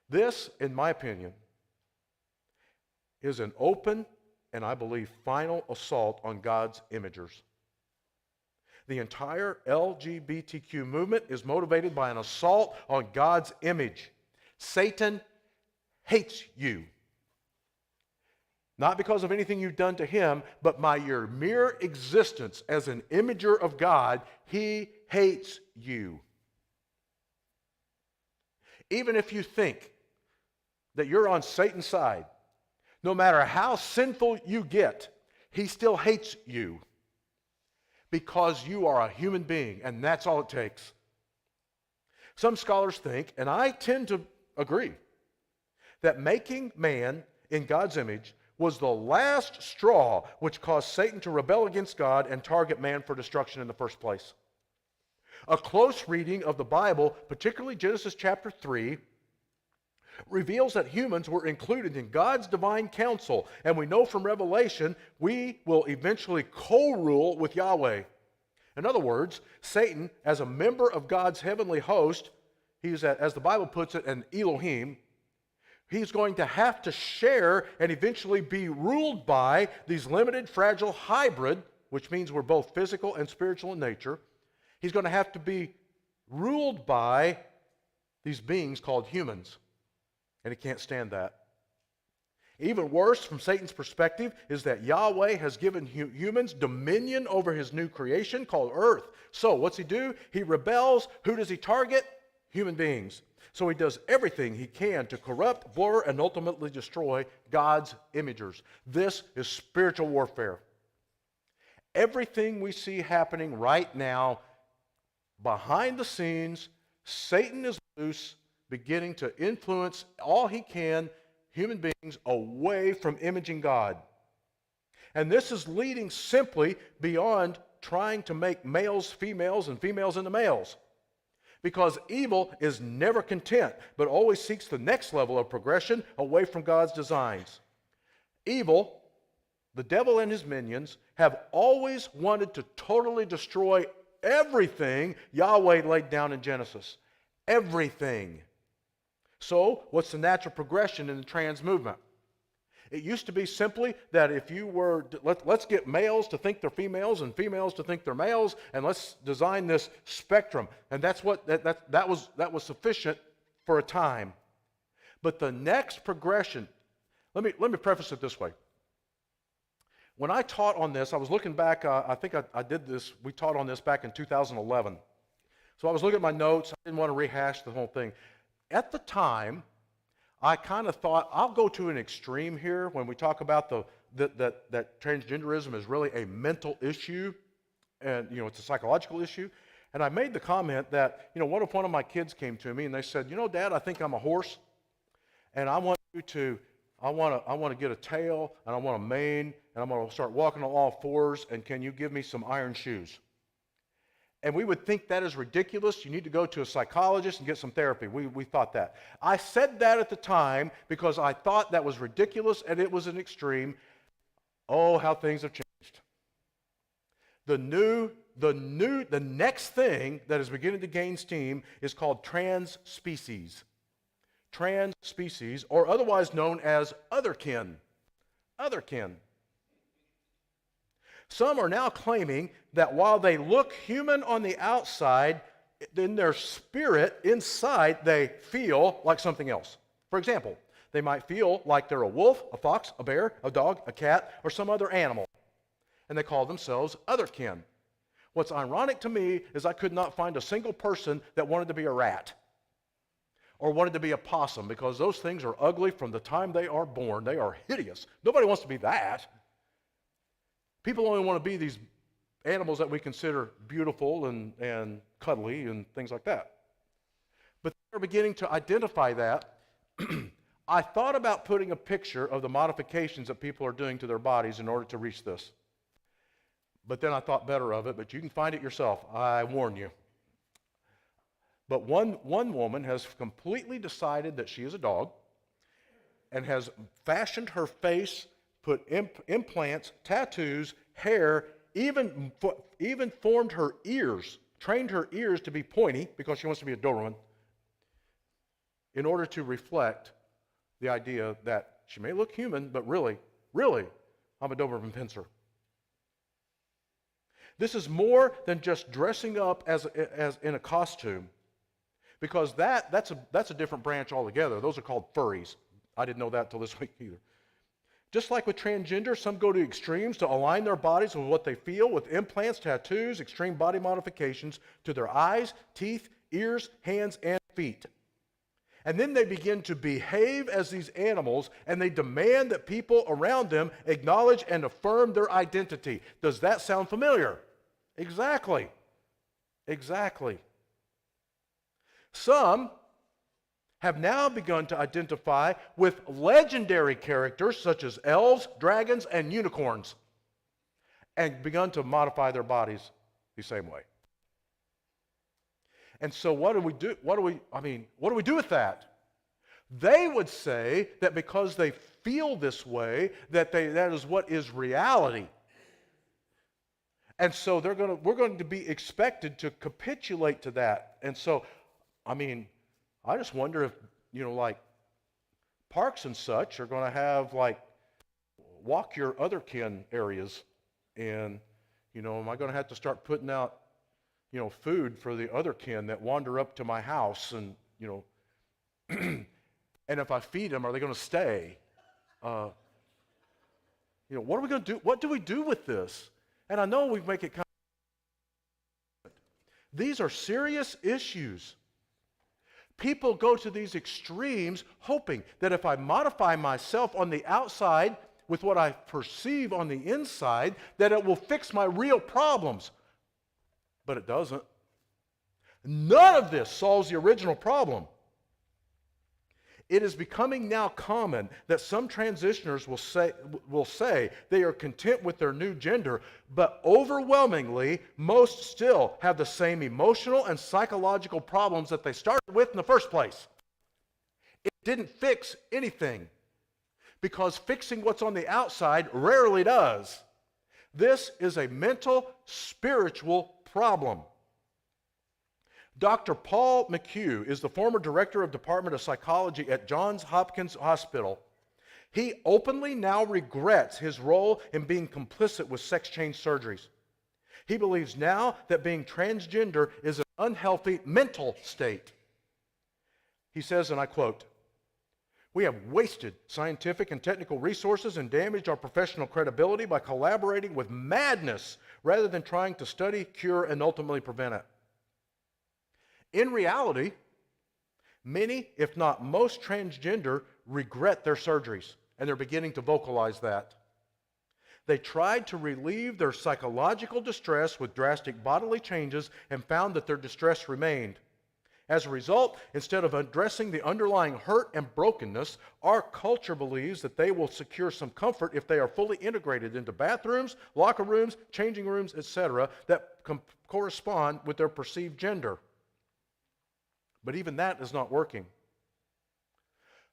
This, in my opinion, is an open and I believe final assault on God's imagers. The entire LGBTQ movement is motivated by an assault on God's image. Satan hates you. Not because of anything you've done to him, but by your mere existence as an imager of God, he hates you. Even if you think that you're on Satan's side, no matter how sinful you get, he still hates you because you are a human being, and that's all it takes. Some scholars think, and I tend to agree, that making man in God's image was the last straw which caused Satan to rebel against God and target man for destruction in the first place. A close reading of the Bible, particularly Genesis chapter 3, reveals that humans were included in God's divine counsel, and we know from Revelation we will eventually co-rule with Yahweh. In other words, Satan, as a member of God's heavenly host, he's, as the Bible puts it, an Elohim. He's going to have to share and eventually be ruled by these limited, fragile hybrid, which means we're both physical and spiritual in nature. He's going to have to be ruled by these beings called humans. And he can't stand that. Even worse, from Satan's perspective, is that Yahweh has given humans dominion over his new creation called earth. So what's he do? He rebels. Who does he target? Human beings. So he does everything he can to corrupt, blur, and ultimately destroy God's imagers. This is spiritual warfare. Everything we see happening right now, behind the scenes, Satan is loose, beginning to influence all he can, human beings, away from imaging God. And this is leading simply beyond trying to make males females and females into males. Because evil is never content, but always seeks the next level of progression away from God's designs. Evil, the devil and his minions, have always wanted to totally destroy everything Yahweh laid down in Genesis. Everything. So, what's the natural progression in the trans movement? It used to be simply that if you were, let's get males to think they're females and females to think they're males, and let's design this spectrum. And that's what that was sufficient for a time. But the next progression, let me preface it this way. When I taught on this, I was looking back, I think I did this, we taught on this back in 2011. So I was looking at my notes, I didn't want to rehash the whole thing. At the time, I kind of thought, I'll go to an extreme here when we talk about that transgenderism is really a mental issue, and it's a psychological issue. And I made the comment that, what if one of my kids came to me and they said, Dad, I think I'm a horse, and I want to get a tail, and I want a mane, and I'm going to start walking on all fours, and can you give me some iron shoes? And we would think that is ridiculous. You need to go to a psychologist and get some therapy. We thought that. I said that at the time because I thought that was ridiculous and it was an extreme. Oh, how things have changed. The next thing that is beginning to gain steam is called trans species. trans species, or otherwise known as otherkin. Otherkin. Some are now claiming that while they look human on the outside, in their spirit, inside, they feel like something else. For example, they might feel like they're a wolf, a fox, a bear, a dog, a cat, or some other animal. And they call themselves otherkin. What's ironic to me is I could not find a single person that wanted to be a rat or wanted to be a possum, because those things are ugly from the time they are born. They are hideous. Nobody wants to be that. People only want to be these animals that we consider beautiful and cuddly and things like that. But they're beginning to identify that. I thought about putting a picture of the modifications that people are doing to their bodies in order to reach this. But then I thought better of it, but you can find it yourself. I warn you. But one woman has completely decided that she is a dog and has fashioned her face, put implants, tattoos, hair, even formed her ears, trained her ears to be pointy because she wants to be a Doberman, in order to reflect the idea that she may look human, but really, I'm a Doberman pincer. This is more than just dressing up as in a costume, because that's a different branch altogether. Those are called furries. I didn't know that until this week either. Just like with transgender, some go to extremes to align their bodies with what they feel, with implants, tattoos, extreme body modifications to their eyes, teeth, ears, hands, and feet. And then they begin to behave as these animals, and they demand that people around them acknowledge and affirm their identity. Does that sound familiar? Exactly. Some have now begun to identify with legendary characters such as elves, dragons, and unicorns, and begun to modify their bodies the same way. And so what do we do? What do we do with that? They would say that because they feel this way, that is what is reality. And so we're going to be expected to capitulate to that. And so, I just wonder if, like parks and such are going to have like walk your otherkin areas, and am I going to have to start putting out food for the otherkin that wander up to my house, and and if I feed them, are they going to stay? What are we going to do? What do we do with this? And I know we make it kind of, these are serious issues. People go to these extremes hoping that if I modify myself on the outside with what I perceive on the inside, that it will fix my real problems. But it doesn't. None of this solves the original problem. It is becoming now common that some transitioners will say they are content with their new gender, but overwhelmingly, most still have the same emotional and psychological problems that they started with in the first place. It didn't fix anything, because fixing what's on the outside rarely does. This is a mental, spiritual problem. Dr. Paul McHugh is the former director of Department of Psychology at Johns Hopkins Hospital. He openly now regrets his role in being complicit with sex change surgeries. He believes now that being transgender is an unhealthy mental state. He says, and I quote, "We have wasted scientific and technical resources and damaged our professional credibility by collaborating with madness rather than trying to study, cure, and ultimately prevent it." In reality, many, if not most, transgender regret their surgeries, and they're beginning to vocalize that. They tried to relieve their psychological distress with drastic bodily changes and found that their distress remained. As a result, instead of addressing the underlying hurt and brokenness, our culture believes that they will secure some comfort if they are fully integrated into bathrooms, locker rooms, changing rooms, etc., that correspond with their perceived gender. But even that is not working.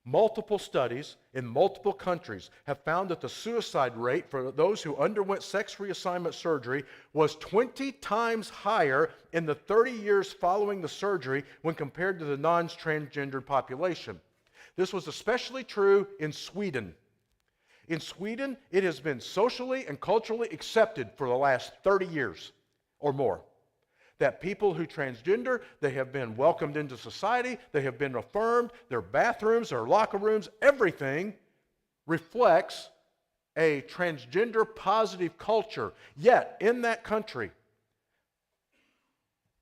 Multiple studies in multiple countries have found that the suicide rate for those who underwent sex reassignment surgery was 20 times higher in the 30 years following the surgery when compared to the non-transgendered population. This was especially true in Sweden. In Sweden, it has been socially and culturally accepted for the last 30 years or more that people who transgender, they have been welcomed into society, they have been affirmed, their bathrooms, their locker rooms, everything reflects a transgender positive culture. Yet, in that country,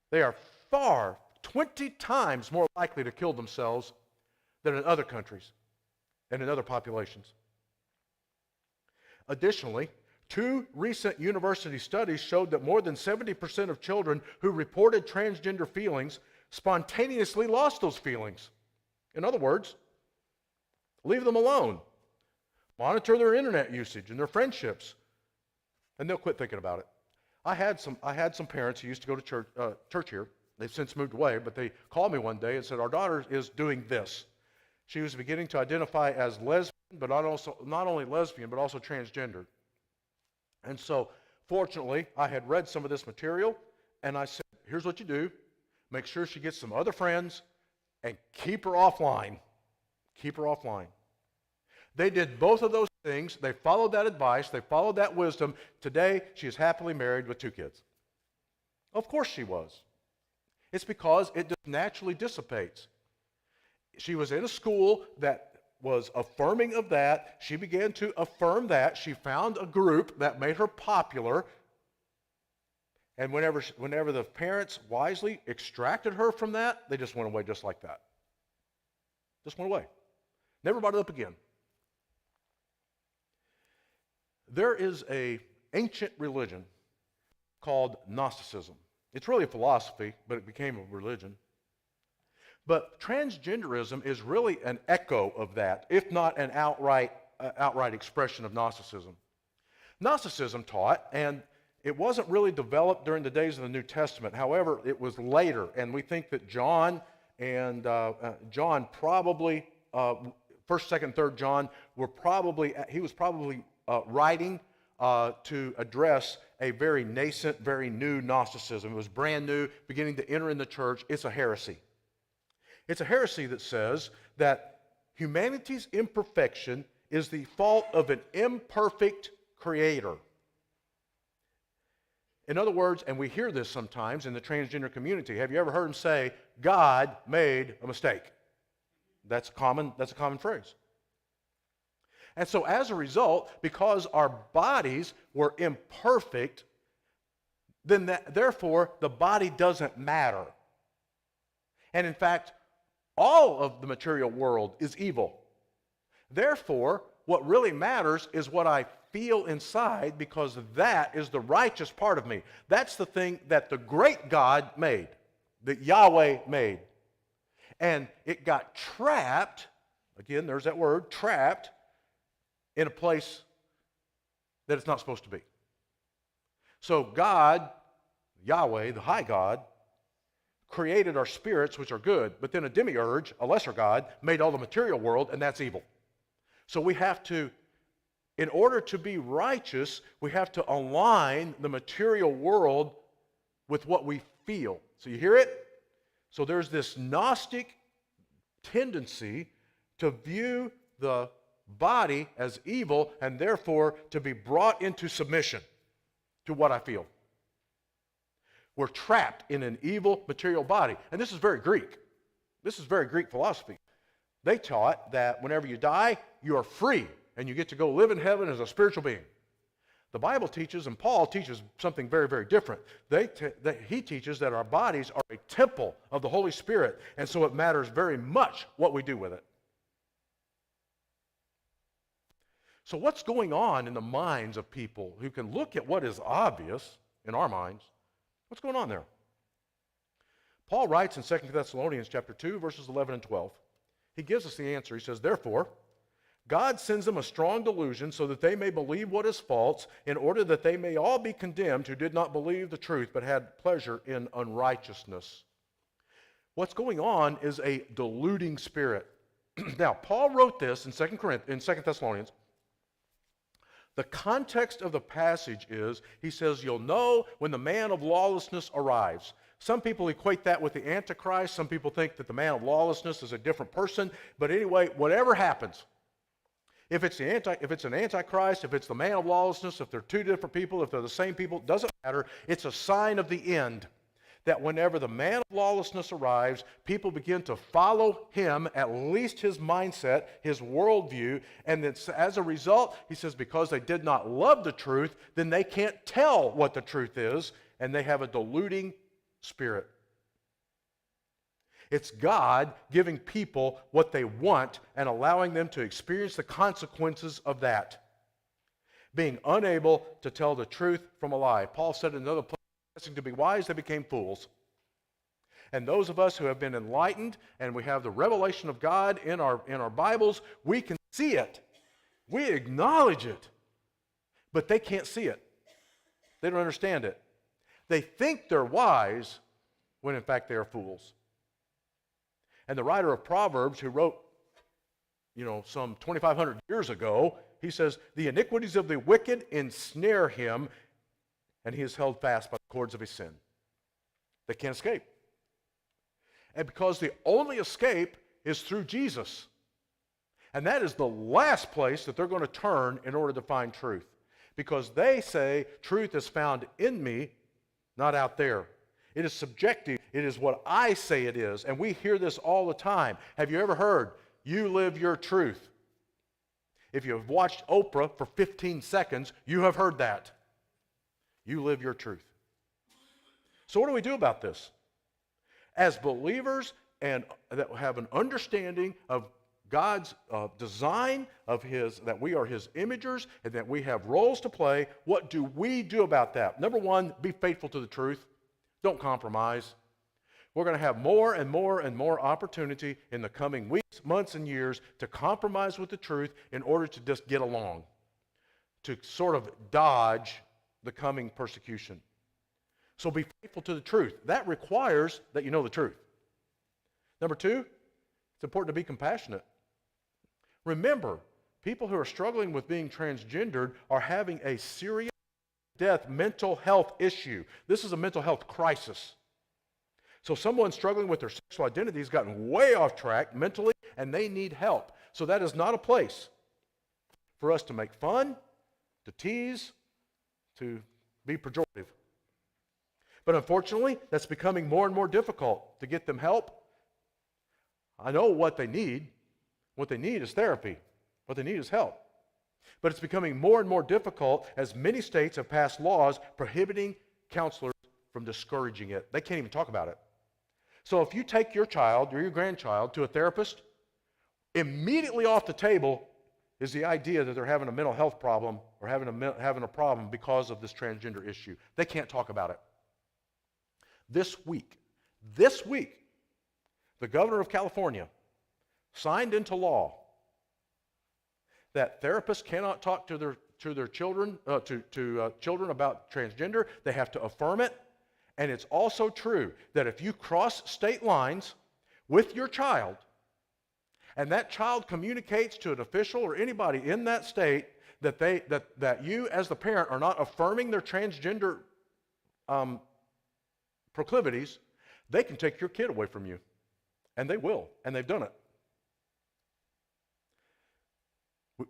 they are 20 times more likely to kill themselves than in other countries and in other populations. Additionally, 2 recent university studies showed that more than 70% of children who reported transgender feelings spontaneously lost those feelings. In other words, leave them alone. Monitor their internet usage and their friendships, and they'll quit thinking about it. I had some parents who used to go to church here. They've since moved away, but they called me one day and said, our daughter is doing this. She was beginning to identify as lesbian, but not only lesbian, but also transgender. And so, fortunately, I had read some of this material, and I said, here's what you do. Make sure she gets some other friends, and keep her offline. Keep her offline. They did both of those things. They followed that advice. They followed that wisdom. Today, she is happily married with 2 kids. Of course she was. It's because it just naturally dissipates. She was in a school that was affirming of that. She began to affirm that. She found a group that made her popular. And whenever the parents wisely extracted her from that, they just went away just like that. Just went away. Never brought it up again. There is an ancient religion called Gnosticism. It's really a philosophy, but it became a religion. But transgenderism is really an echo of that, if not an outright expression of Gnosticism. Gnosticism taught, and it wasn't really developed during the days of the New Testament. However, it was later, and we think that John probably, 1st, 2nd, 3rd John, he was probably writing to address a very nascent, very new Gnosticism. It was brand new, beginning to enter in the church. It's a heresy. It's a heresy that says that humanity's imperfection is the fault of an imperfect creator. In other words, and we hear this sometimes in the transgender community, have you ever heard them say, God made a mistake? That's a common phrase. And so as a result, because our bodies were imperfect, then therefore the body doesn't matter. And in fact, all of the material world is evil. Therefore, what really matters is what I feel inside, because that is the righteous part of me. That's the thing that the great God made, that Yahweh made. And it got trapped, again, there's that word, trapped, in a place that it's not supposed to be. So God, Yahweh, the high God, created our spirits, which are good, but then a demiurge, a lesser God, made all the material world, and that's evil. So we have to, in order to be righteous, we have to align the material world with what we feel. So you hear it? So there's this Gnostic tendency to view the body as evil, and therefore to be brought into submission to what I feel. We're trapped in an evil material body. And this is very Greek. This is very Greek philosophy. They taught that whenever you die, you are free and you get to go live in heaven as a spiritual being. The Bible teaches, and Paul teaches something very, very different. He teaches that our bodies are a temple of the Holy Spirit, and so it matters very much what we do with it. So what's going on in the minds of people who can look at what is obvious in our minds? What's going on there? Paul writes in 2 Thessalonians chapter 2, verses 11 and 12. He gives us the answer. He says, therefore, God sends them a strong delusion so that they may believe what is false, in order that they may all be condemned who did not believe the truth but had pleasure in unrighteousness. What's going on is a deluding spirit. Now, Paul wrote this in 2 Thessalonians The context of the passage is, he says, you'll know when the man of lawlessness arrives. Some people equate that with the Antichrist. Some people think that the man of lawlessness is a different person. But anyway, whatever happens, if it's an Antichrist, if it's the man of lawlessness, if they're two different people, if they're the same people, it doesn't matter. It's a sign of the end. That whenever the man of lawlessness arrives, people begin to follow him, at least his mindset, his worldview, and that as a result, he says, because they did not love the truth, then they can't tell what the truth is, and they have a deluding spirit. It's God giving people what they want and allowing them to experience the consequences of that. Being unable to tell the truth from a lie. Paul said in another place, to be wise, they became fools. And those of us who have been enlightened and we have the revelation of God in our Bibles, we can see it. We acknowledge it. But they can't see it. They don't understand it. They think they're wise when in fact they are fools. And the writer of Proverbs, who wrote, some 2,500 years ago, he says, the iniquities of the wicked ensnare him, and he is held fast by the cords of his sin. They can't escape. And because the only escape is through Jesus. And that is the last place that they're going to turn in order to find truth. Because they say truth is found in me, not out there. It is subjective. It is what I say it is. And we hear this all the time. Have you ever heard, you live your truth? If you have watched Oprah for 15 seconds, you have heard that. You live your truth. So what do we do about this? As believers and that have an understanding of God's design, that we are his imagers, and that we have roles to play, what do we do about that? Number one, be faithful to the truth. Don't compromise. We're going to have more and more and more opportunity in the coming weeks, months, and years to compromise with the truth in order to just get along, to sort of dodge the coming persecution. So be faithful to the truth. That requires that you know the truth. Number two, it's important to be compassionate. Remember, people who are struggling with being transgendered are having a serious mental health issue. This is a mental health crisis. So someone struggling with their sexual identity has gotten way off track mentally, and they need help. So that is not a place for us to make fun, to tease, to be pejorative. But unfortunately, that's becoming more and more difficult to get them help. I know what they need. What they need is therapy. What they need is help. But it's becoming more and more difficult as many states have passed laws prohibiting counselors from discouraging it. They can't even talk about it. So if you take your child or your grandchild to a therapist, immediately off the table is the idea that they're having a mental health problem or having a problem because of this transgender issue. They can't talk about it. This week, the governor of California signed into law that therapists cannot talk to their children children about transgender. They have to affirm it. And it's also true that if you cross state lines with your child, and that child communicates to an official or anybody in that state that you as the parent are not affirming their transgender proclivities, they can take your kid away from you. And they will, and they've done it.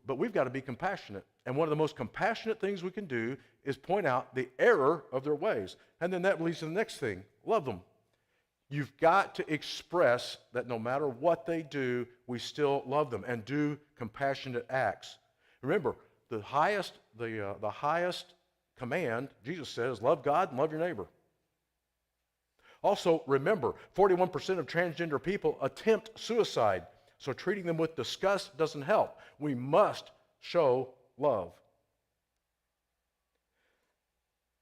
But we've got to be compassionate. And one of the most compassionate things we can do is point out the error of their ways. And then that leads to the next thing. Love them. You've got to express that no matter what they do, we still love them and do compassionate acts. Remember, the highest command, Jesus says, love God and love your neighbor. Also, remember, 41% of transgender people attempt suicide. So treating them with disgust doesn't help. We must show love.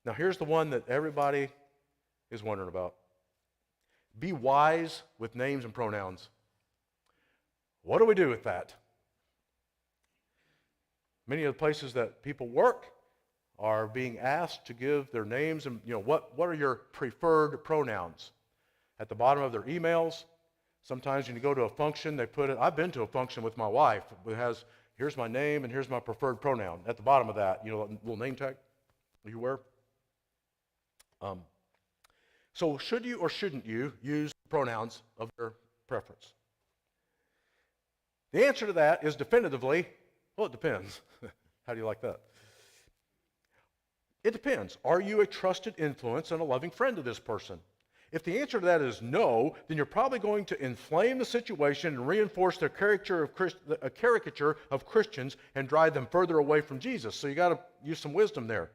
Now here's the one that everybody is wondering about. Be wise with names and pronouns. What do we do with that? Many of the places that people work are being asked to give their names and, what are your preferred pronouns? At the bottom of their emails. Sometimes when you go to a function, they put it. I've been to a function with my wife. It has, here's my name and here's my preferred pronoun. At the bottom of that, you know, a little name tag you wear. So should you or shouldn't you use pronouns of their preference? The answer to that is definitively, well, it depends. How do you like that? It depends. Are you a trusted influence and a loving friend to this person? If the answer to that is no, then you're probably going to inflame the situation and reinforce their a caricature of Christians and drive them further away from Jesus. So you got to use some wisdom there.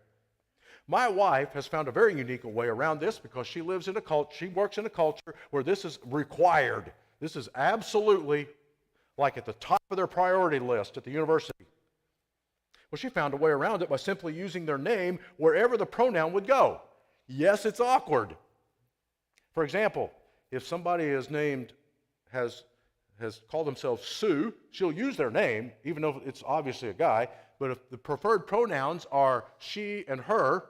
My wife has found a very unique way around this because she lives in a culture, she works in a culture where this is required. This is absolutely like at the top of their priority list at the university. Well, she found a way around it by simply using their name wherever the pronoun would go. Yes, it's awkward. For example, if somebody is named, has called themselves Sue, she'll use their name, even though it's obviously a guy, but if the preferred pronouns are she and her,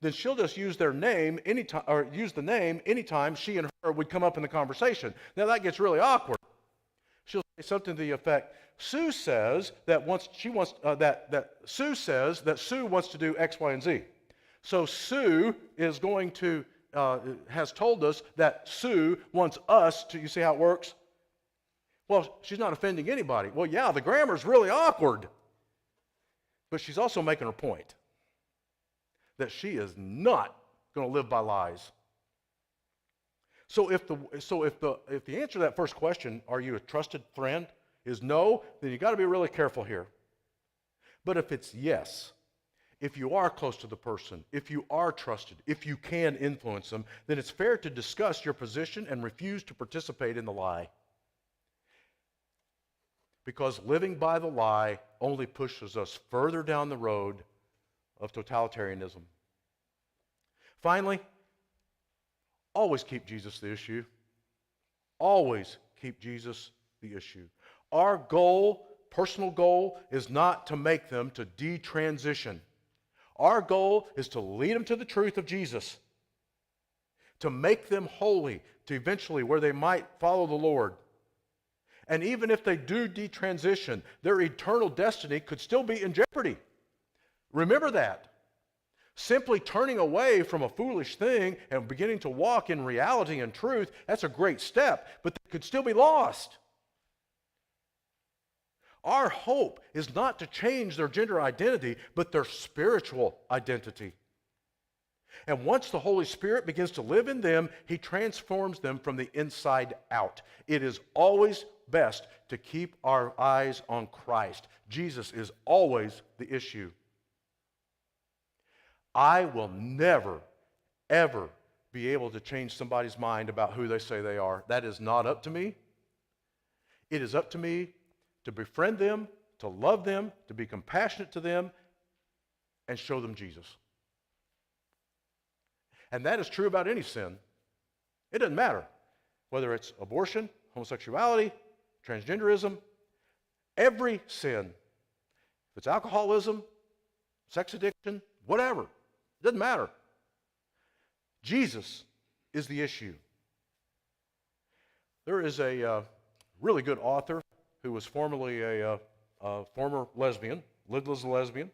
then she'll just use their name anytime, or use the name anytime she and her would come up in the conversation. Now that gets really awkward. She'll say something to the effect, Sue says that Sue says that Sue wants to do X, Y, and Z. So Sue is going to has told us that Sue wants us to. You see how it works? Well, she's not offending anybody. Well, yeah, the grammar's really awkward, but she's also making her point that she is not going to live by lies. So if the answer to that first question, are you a trusted friend, is no, then you got to be really careful here. But if it's yes, if you are close to the person, if you are trusted, if you can influence them, then it's fair to discuss your position and refuse to participate in the lie. Because living by the lie only pushes us further down the road of totalitarianism. Finally, always keep Jesus the issue. Always keep Jesus the issue. Our goal, personal goal, is not to make them to detransition. Our goal is to lead them to the truth of Jesus, to make them holy, to eventually where they might follow the Lord. And even if they do detransition, their eternal destiny could still be in jeopardy. Remember that. Simply turning away from a foolish thing and beginning to walk in reality and truth, that's a great step, but they could still be lost. Our hope is not to change their gender identity, but their spiritual identity. And once the Holy Spirit begins to live in them, He transforms them from the inside out. It is always best to keep our eyes on Christ. Jesus is always the issue. I will never, ever be able to change somebody's mind about who they say they are. That is not up to me. It is up to me to befriend them, to love them, to be compassionate to them, and show them Jesus. And that is true about any sin. It doesn't matter whether it's abortion, homosexuality, transgenderism, every sin. If it's alcoholism, sex addiction, whatever, it doesn't matter. Jesus is the issue. There is a really good author who was formerly a former lesbian, lived as a lesbian,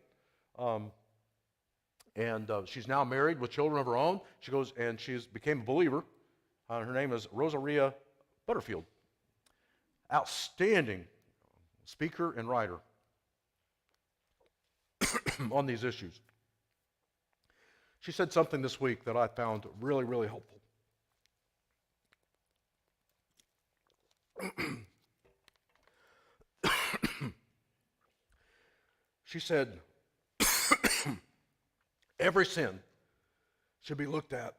and she's now married with children of her own. She goes and she's became a believer. Her name is Rosaria Butterfield. Outstanding speaker and writer on these issues. She said something this week that I found really, really helpful. She said, every sin should be looked at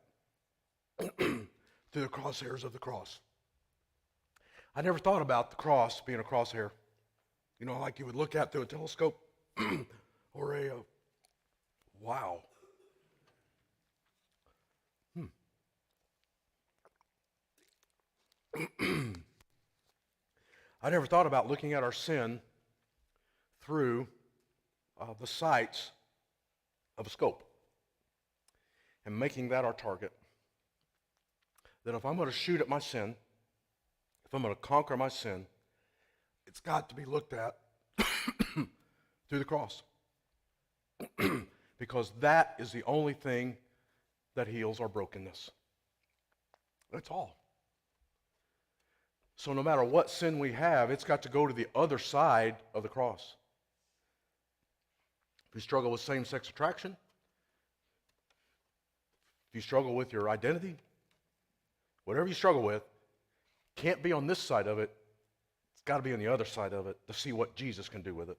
through the crosshairs of the cross. I never thought about the cross being a crosshair. You know, like you would look at through a telescope or a, wow. I never thought about looking at our sin through the sights of a scope and making that our target. That if I'm going to shoot at my sin, if I'm going to conquer my sin, it's got to be looked at through the cross. Because that is the only thing that heals our brokenness. That's all. So no matter what sin we have, it's got to go to the other side of the cross. If you struggle with same-sex attraction, if you struggle with your identity, whatever you struggle with, can't be on this side of it. It's got to be on the other side of it to see what Jesus can do with it.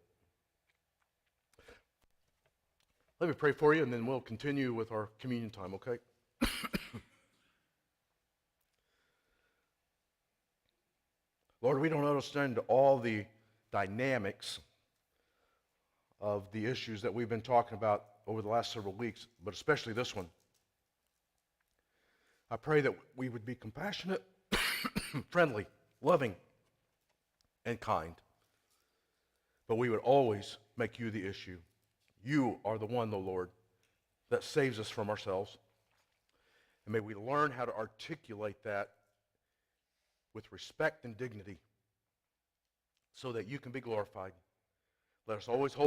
Let me pray for you, and then we'll continue with our communion time, okay? Lord, we don't understand all the dynamics of the issues that we've been talking about over the last several weeks, but especially this one. I pray that we would be compassionate, friendly, loving, and kind. But we would always make you the issue. You are the one, though, Lord, that saves us from ourselves. And may we learn how to articulate that with respect and dignity so that you can be glorified. Let us always hold